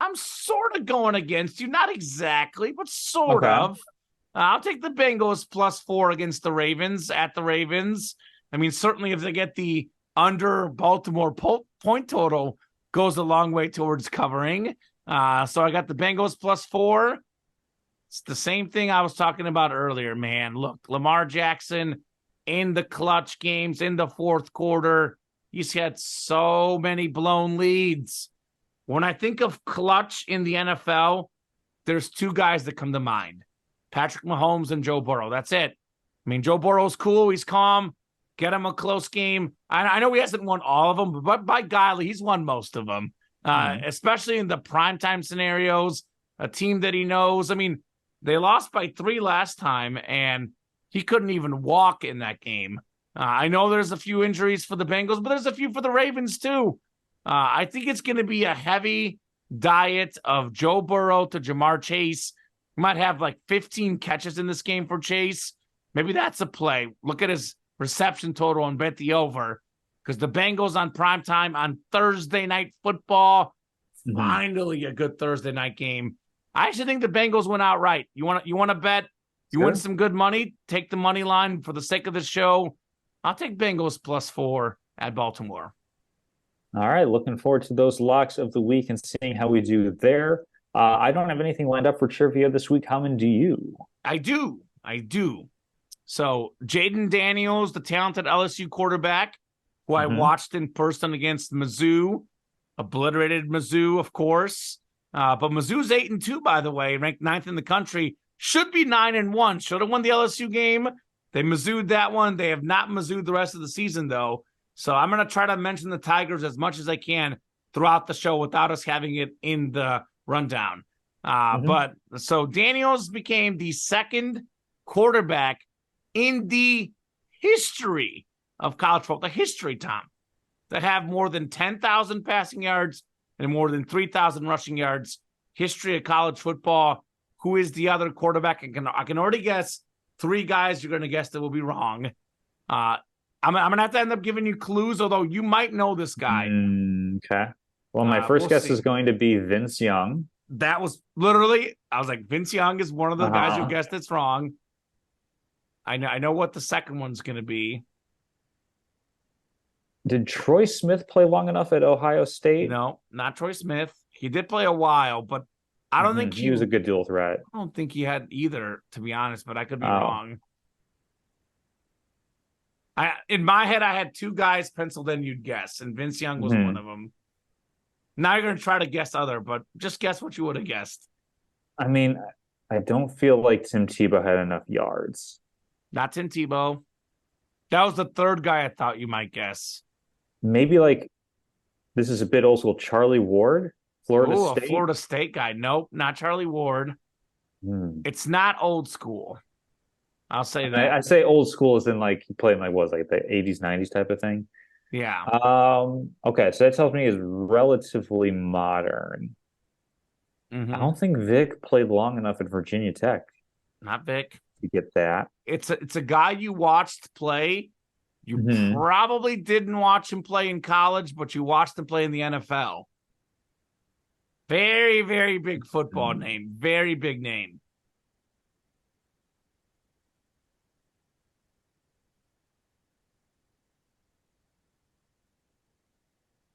I'm sort of going against you. Not exactly, but sort of. I'll take the Bengals +4 against the Ravens at the Ravens. I mean, certainly if they get the under Baltimore point total goes a long way towards covering. So I got the Bengals +4. It's the same thing I was talking about earlier, man. Look, Lamar Jackson in the clutch games in the fourth quarter, he's had so many blown leads. When I think of clutch in the NFL, there's 2 guys that come to mind. Patrick Mahomes and Joe Burrow. That's it. I mean, Joe Burrow's cool. He's calm. Get him a close game. I know he hasn't won all of them, but by golly, he's won most of them, especially in the primetime scenarios, a team that he knows. I mean, they lost by 3 last time, and he couldn't even walk in that game. I know there's a few injuries for the Bengals, but there's a few for the Ravens too. I think it's going to be a heavy diet of Joe Burrow to Jamar Chase. We might have like 15 catches in this game for Chase. Maybe that's a play. Look at his reception total and bet the over, because the Bengals on primetime on Thursday Night Football, finally a good Thursday night game. I actually think the Bengals win outright. You want to bet? You win some good money? Take the money line for the sake of the show. I'll take Bengals +4 at Baltimore. All right, looking forward to those locks of the week and seeing how we do there. I don't have anything lined up for trivia this week. Kamen, do you? I do. So Jaden Daniels, the talented LSU quarterback, who I watched in person against Mizzou, obliterated Mizzou, of course. But Mizzou's 8-2, by the way, ranked 9th in the country. Should be 9-1. Should have won the LSU game. They Mizzou'd that one. They have not Mizzou'd the rest of the season, though. So I'm going to try to mention the Tigers as much as I can throughout the show without us having it in the rundown. But so Daniels became the second quarterback in the history of college football, the history, Tom, that have more than 10,000 passing yards and more than 3,000 rushing yards. History of college football. Who is the other quarterback? I can already guess 3 guys you're going to guess that will be wrong. I'm gonna have to end up giving you clues, although you might know this guy. Okay. Well, my first We'll guess see. is going to be Vince Young. That was literally, I was like, Vince Young is one of the guys who Uh-huh. guessed it's wrong. I know what the second one's gonna be. Did Troy Smith play long enough at Ohio State? No, not Troy Smith. He did play a while, but I don't think He was a good dual threat. I don't think he had either, to be honest, but I could be Oh, wrong. In my head, I had two guys penciled in you'd guess, and Vince Young was one hmm. of them. Now you're gonna try to guess other, but just guess what you would have guessed. I mean, I don't feel like Tim Tebow had enough yards. Not Tim Tebow. That was the third guy I thought you might guess. Maybe like this is a bit old school. Charlie Ward, Florida Oh, a State. Florida State guy. Nope, not Charlie Ward. Hmm. It's not old school. I'll say that. I say old school as in like he played in like what was like the 80s, 90s type of thing. Yeah. Okay, so that tells me he's relatively modern. I Mm-hmm. don't think Vic played long enough at Virginia Tech Not Vic. to get that. It's a guy you watched play. You Hmm. probably didn't watch him play in college, but you watched him play in the NFL. Very, very big football name. Very big name.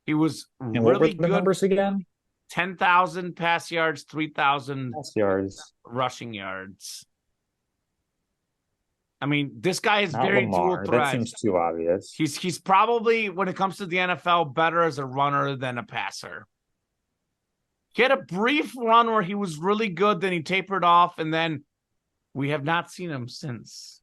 He was And what were really the good. numbers again? 10,000 pass yards, 3,000 Pass yards. rushing yards. I mean, this guy is Not very dual Lamar. That threat. seems too obvious. He's probably, when it comes to the NFL, better as a runner than a passer. He had a brief run where he was really good, then he tapered off, and then we have not seen him since.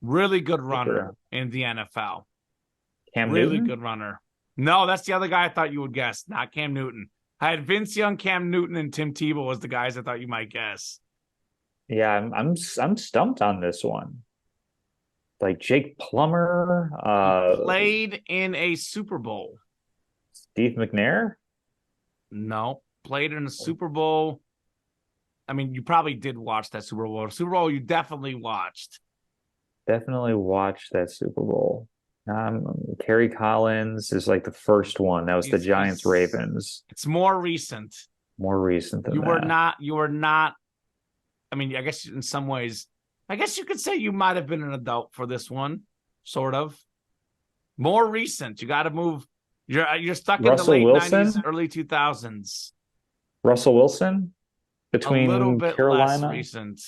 Really good runner in the NFL. Cam Really Newton? good runner. No, that's the other guy I thought you would guess, not Cam Newton. I had Vince Young, Cam Newton, and Tim Tebow was the guys I thought you might guess. Yeah, I'm stumped on this one. Like Jake Plummer, He played in a Super Bowl. Steve McNair. No, played in a Super Bowl. I mean, you probably did watch that Super Bowl. Super Bowl you definitely watched. Definitely watched that Super Bowl. Kerry Collins is like the first one. That was the Giants Ravens. It's more recent. More recent than You that. were not. I mean, I guess in some ways, I guess you could say you might have been an adult for this one, sort of. More recent. You got to move. You're stuck in the Russell late Wilson? 90s, early 2000s. Russell Wilson A little between bit Carolina. less recent.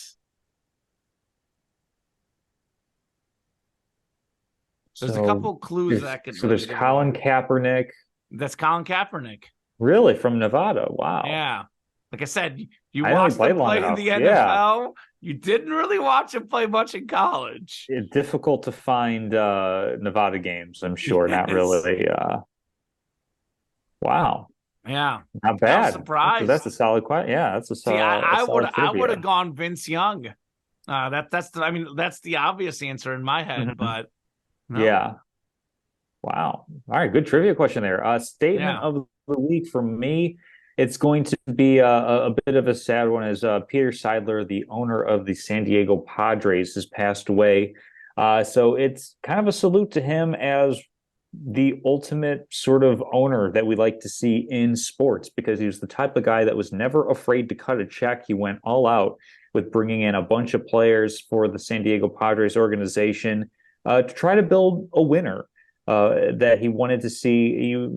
There's a couple clues that could. So there's Colin Kaepernick. That's Colin Kaepernick. Really, from Nevada. Wow. Yeah. Like I said, you I know he watched him played long play in enough. the Yeah. NFL. You didn't really watch him play much in college. It's difficult to find Nevada games, I'm sure. Not Yes. really. Wow. Yeah. Not bad. Surprised. That's a solid question. Yeah, that's a solid. See, I solid would have gone Vince Young. That's the obvious answer in my head, Mhm. but no. Yeah. Wow. All right, good trivia question there. Statement of the week from me. It's going to be a bit of a sad one as Peter Seidler, the owner of the San Diego Padres, has passed away. So it's kind of a salute to him as the ultimate sort of owner that we like to see in sports, because he was the type of guy that was never afraid to cut a check. He went all out with bringing in a bunch of players for the San Diego Padres organization to try to build a winner that he wanted to see. He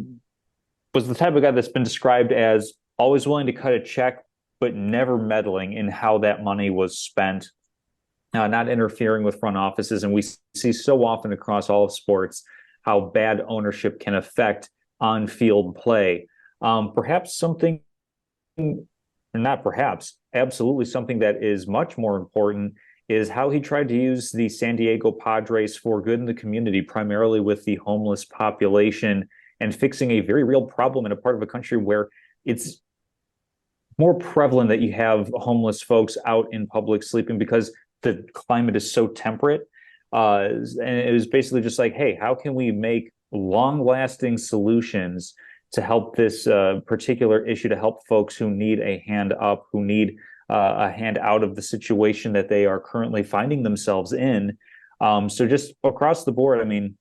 was the type of guy that's been described as always willing to cut a check, but never meddling in how that money was spent, not interfering with front offices. And we see so often across all of sports how bad ownership can affect on-field play. Perhaps something, not perhaps, absolutely something that is much more important is how he tried to use the San Diego Padres for good in the community, primarily with the homeless population and fixing a very real problem in a part of a country where it's more prevalent that you have homeless folks out in public sleeping because the climate is so temperate. And it was basically just like, hey, how can we make long-lasting solutions to help this particular issue, to help folks who need a hand up, who need a hand out of the situation that they are currently finding themselves in. So just across the board, I mean,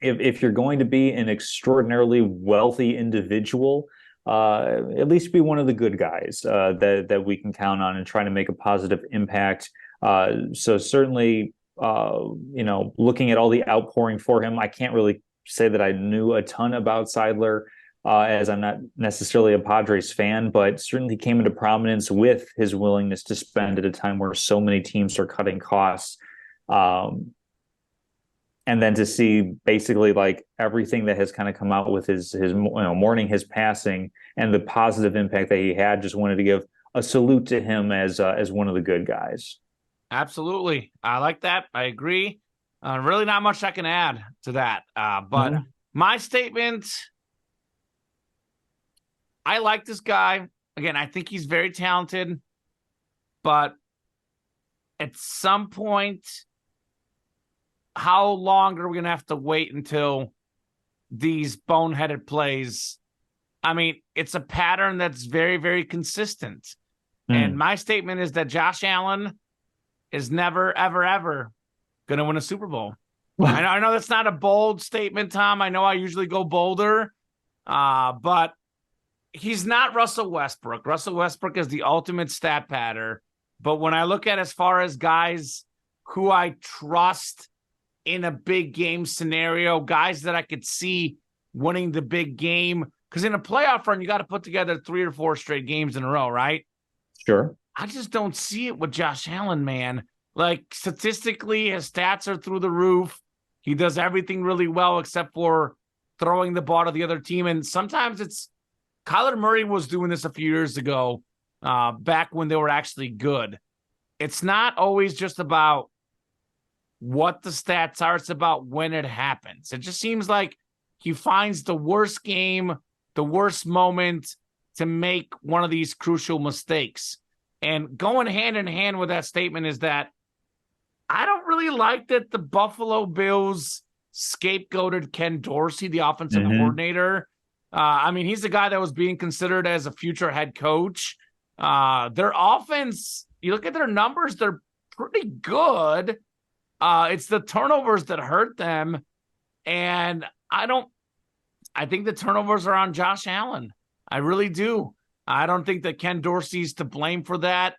if you're going to be an extraordinarily wealthy individual, at least be one of the good guys that we can count on and trying to make a positive impact. So certainly, looking at all the outpouring for him, I can't really say that I knew a ton about Seidler, as I'm not necessarily a Padres fan, but certainly came into prominence with his willingness to spend at a time where so many teams are cutting costs. And then to see basically like everything that has kind of come out with his mourning his passing and the positive impact that he had, just wanted to give a salute to him as one of the good guys. Absolutely. I like that. I agree. Really not much I can add to that. But my statement, I like this guy. Again, I think he's very talented, but at some point, how long are we going to have to wait until these boneheaded plays? I mean, it's a pattern that's very, very consistent. And my statement is that Josh Allen is never, ever, ever going to win a Super Bowl. I know that's not a bold statement, Tom. I know I usually go bolder, but he's not Russell Westbrook. Russell Westbrook is the ultimate stat patter. But when I look at as far as guys who I trust in a big game scenario, guys that I could see winning the big game, because in a playoff run, you got to put together 3 or 4 straight games in a row, right? Sure. I just don't see it with Josh Allen, man. Like, statistically, his stats are through the roof. He does everything really well except for throwing the ball to the other team. And sometimes it's Kyler Murray was doing this a few years ago, back when they were actually good. It's not always just about what the stats are. It's about when it happens. It just seems like he finds the worst game, the worst moment to make one of these crucial mistakes. And going hand in hand with that statement is that I don't really like that the Buffalo Bills scapegoated Ken Dorsey, the offensive coordinator. I mean, he's the guy that was being considered as a future head coach. Their offense, you look at their numbers, they're pretty good. It's the turnovers that hurt them. And I think the turnovers are on Josh Allen. I really do. I don't think that Ken Dorsey's to blame for that.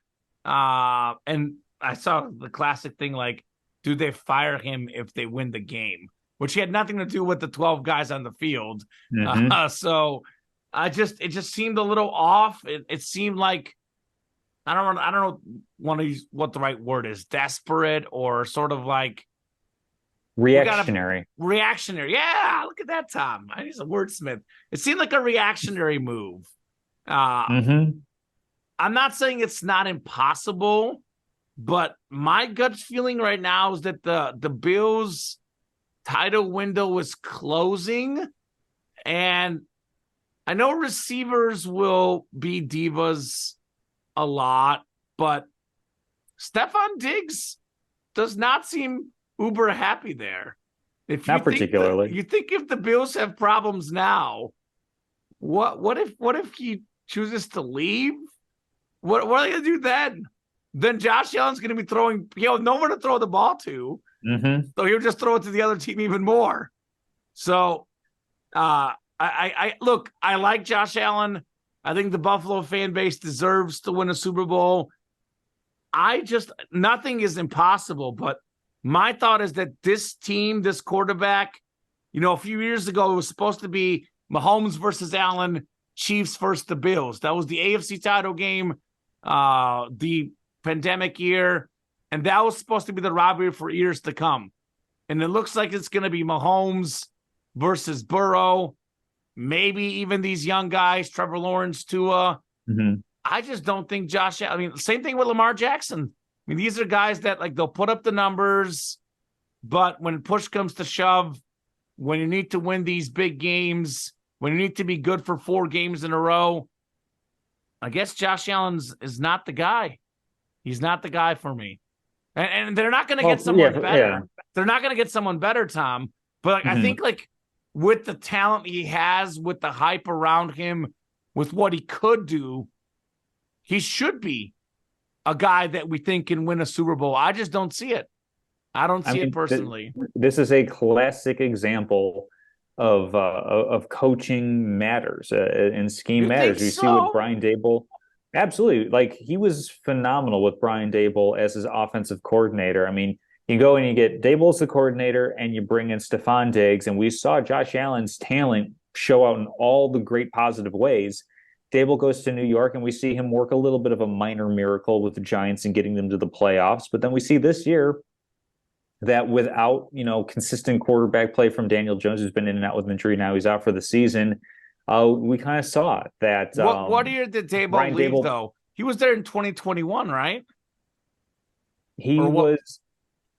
And I saw the classic thing, like, do they fire him if they win the game? Which he had nothing to do with the 12 guys on the field. So it just seemed a little off. It seemed like, I don't want to use what the right word is, desperate or sort of like reactionary. Reactionary. Yeah, look at that, Tom. He's a wordsmith. It seemed like a reactionary move. I'm not saying it's not impossible, but my gut feeling right now is that the Bills' title window is closing, and I know receivers will be divas a lot, but Stephon Diggs does not seem uber happy there. Not particularly. You think if the Bills have problems now, what if he chooses to leave? What are they gonna do then? Then Josh Allen's gonna be throwing, no one to throw the ball to. So he'll just throw it to the other team even more. So I look, I like Josh Allen. I think the Buffalo fan base deserves to win a Super Bowl. Nothing is impossible, but my thought is that this team, this quarterback, a few years ago, it was supposed to be Mahomes versus Allen, Chiefs versus the Bills. That was the AFC title game, the pandemic year, and that was supposed to be the rivalry for years to come. And it looks like it's going to be Mahomes versus Burrow, maybe even these young guys, Trevor Lawrence, Tua. I just don't think same thing with Lamar Jackson. I mean, these are guys that, like, they'll put up the numbers, but when push comes to shove, when you need to win these big games, when you need to be good for 4 games in a row, I guess Josh Allen is not the guy. He's not the guy for me. And they're not going to get someone better. Yeah. They're not going to get someone better, Tom. But I think, like, with the talent he has, with the hype around him, with what he could do, he should be a guy that we think can win a Super Bowl. I just don't see it. I don't I see it mean, personally. this is a classic example of coaching matters and scheme You think matters. You see with so? Brian Dable, absolutely. Like he was phenomenal with Brian Dable as his offensive coordinator. I mean, you go and you get Dable as the coordinator, and you bring in Stephon Diggs, and we saw Josh Allen's talent show out in all the great positive ways. Dable goes to New York, and we see him work a little bit of a minor miracle with the Giants and getting them to the playoffs. But then we see this year that without consistent quarterback play from Daniel Jones, who's been in and out with injury, now he's out for the season. We kind of saw that. What year did Dable leave Dable, though? He was there in 2021, right? He Or what? was.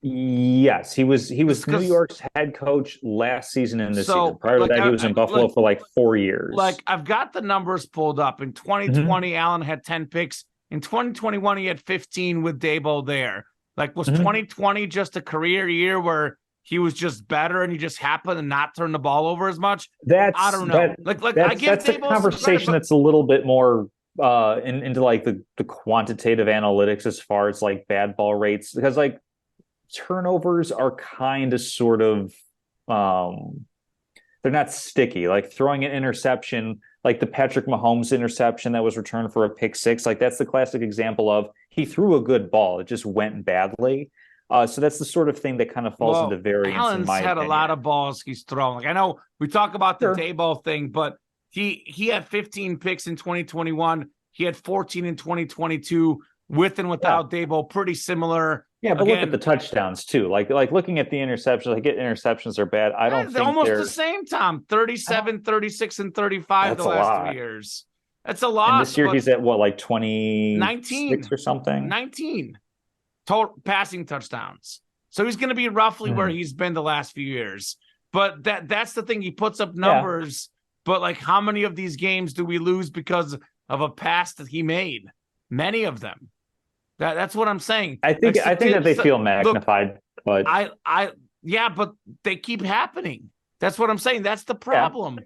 Yes, he was New York's head coach last season and this season. Prior to that, he was in Buffalo for like 4 years. Like I've got the numbers pulled up. In 2020, Allen had 10 picks. In 2021, he had 15 with Dable there. Like, was 2020 just a career year where he was just better and he just happened to not turn the ball over as much? I don't know. I give that's a conversation that's a little bit more into like the quantitative analytics as far as like bad ball rates, because like turnovers are kind of sort of they're not sticky. Like throwing an interception, like the Patrick Mahomes interception that was returned for a pick six, like that's the classic example of he threw a good ball, it just went badly. So that's the sort of thing that kind of falls into variance. Allen's in my had opinion. A lot of balls he's thrown. Like I know we talk about the Dayball thing, but he had 15 picks in 2021. He had 14 in 2022 with and without Dayball, pretty similar. Yeah, but look at the touchdowns too. Like looking at the interceptions, like interceptions are bad. I don't think almost the same, Tom. 37, 36, and 35 the last 3 years. That's a lot. And this year he's at what, like 19 or something? 19 total passing touchdowns. So he's going to be roughly where he's been the last few years. But that's the thing. He puts up numbers, but like how many of these games do we lose because of a pass that he made? Many of them. That's what I'm saying. I think that they feel magnified, but but they keep happening. That's what I'm saying. That's the problem.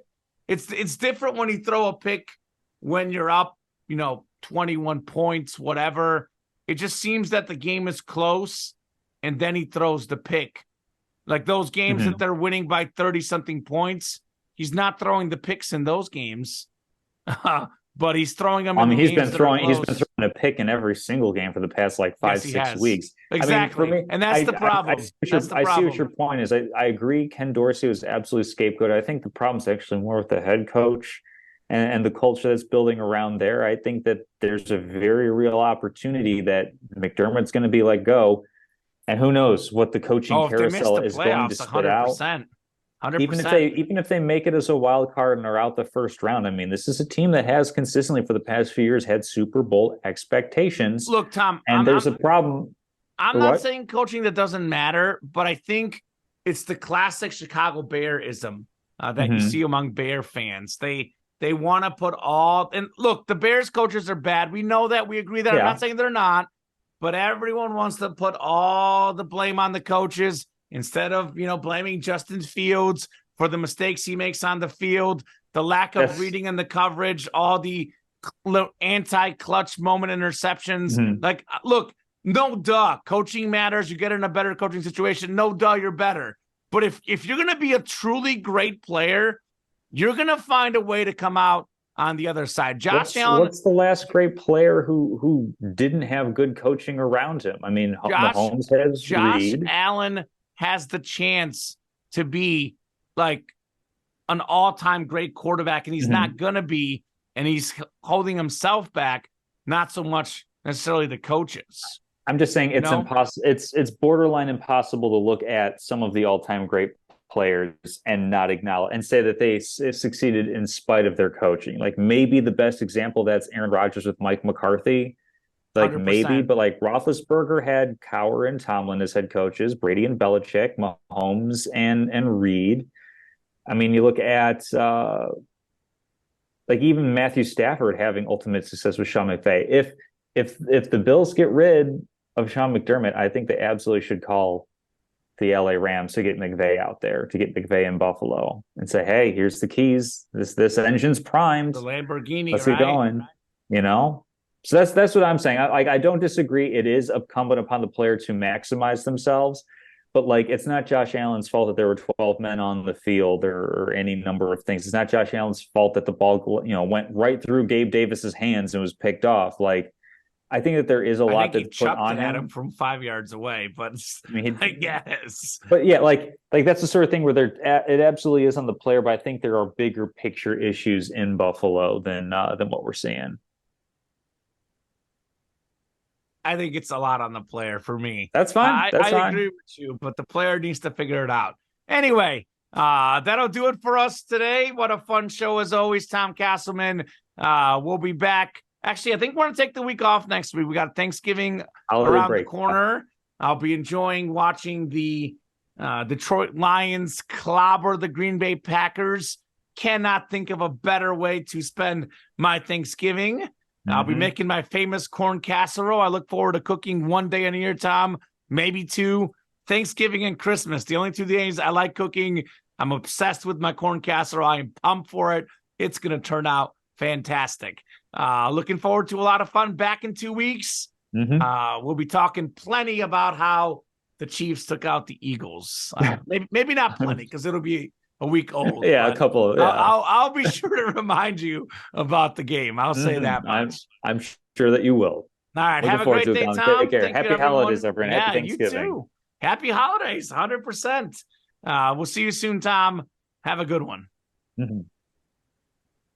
Yeah. It's different when you throw a pick when you're up, 21 points, whatever. It just seems that the game is close, and then he throws the pick. Like those games that they're winning by 30-something points, he's not throwing the picks in those games. But he's throwing them. He's been throwing a pick in every single game for the past like 5-6 weeks. Exactly. I mean, and that's the problem. I see what your point is. I agree. Ken Dorsey was absolutely scapegoat. I think the problem is actually more with the head coach and the culture that's building around there. I think that there's a very real opportunity that McDermott's going to be let go, and who knows what the coaching carousel is going to spit out. 100%. Even if they make it as a wild card and are out the first round, I mean, this is a team that has consistently for the past few years had Super Bowl expectations. Look, Tom, and there's a problem. I'm not saying coaching that doesn't matter, but I think it's the classic Chicago Bearism that you see among Bear fans. They want to put all – and look, the Bears coaches are bad. We know that. We agree that. I'm not saying they're not, but everyone wants to put all the blame on the coaches instead of, blaming Justin Fields for the mistakes he makes on the field, the lack of reading in the coverage, all the anti-clutch moment interceptions. Like, look, no duh, coaching matters. You get in a better coaching situation. No duh, you're better. But if you're going to be a truly great player, you're going to find a way to come out on the other side. Josh Allen. What's the last great player who didn't have good coaching around him? I mean, Mahomes has Josh Allen has the chance to be like an all-time great quarterback, and he's not going to be, and he's holding himself back, not so much necessarily the coaches. I'm just saying it's impossible. It's borderline impossible to look at some of the all-time great players and not acknowledge and say that they succeeded in spite of their coaching. Like maybe the best example of that's Aaron Rodgers with Mike McCarthy. Like 100%. Maybe, but like Roethlisberger had Cowher and Tomlin as head coaches, Brady and Belichick, Mahomes and Reed. I mean, you look at like even Matthew Stafford having ultimate success with Sean McVay. If the Bills get rid of Sean McDermott, I think they absolutely should call the LA Rams to get McVay out there, to get McVay in Buffalo and say, hey, here's the keys. This engine's primed. The Lamborghini, Let's get going, So that's what I'm saying. I don't disagree. It is incumbent upon the player to maximize themselves, but like it's not Josh Allen's fault that there were 12 men on the field or any number of things. It's not Josh Allen's fault that the ball went right through Gabe Davis's hands and was picked off. Like I think that there is a lot that's put on him from 5 yards away, but I mean, I guess. But yeah, like that's the sort of thing where it absolutely is on the player, but I think there are bigger picture issues in Buffalo than what we're seeing. I think it's a lot on the player for me. That's fine. That's I fine. agree with you, but the player needs to figure it out. Anyway, that'll do it for us today. What a fun show as always, Tom Casselman. We'll be back. Actually, I think we're going to take the week off next week. We got Thanksgiving around the corner. I'll be enjoying watching the Detroit Lions clobber the Green Bay Packers. Cannot think of a better way to spend my Thanksgiving. I'll be making my famous corn casserole. I look forward to cooking one day in a year, Tom, maybe two. Thanksgiving and Christmas, the only 2 days I like cooking. I'm obsessed with my corn casserole. I am pumped for it. It's going to turn out fantastic. Looking forward to a lot of fun back in 2 weeks. We'll be talking plenty about how the Chiefs took out the Eagles. Maybe not plenty because it'll be a week old. Yeah, a couple. Yeah. I'll be sure to remind you about the game. I'll say that much. I'm sure that you will. All right. Have a great day, Tom. Take care. Happy holidays, everyone. Happy Thanksgiving. You too. Happy holidays, 100%. We'll see you soon, Tom. Have a good one.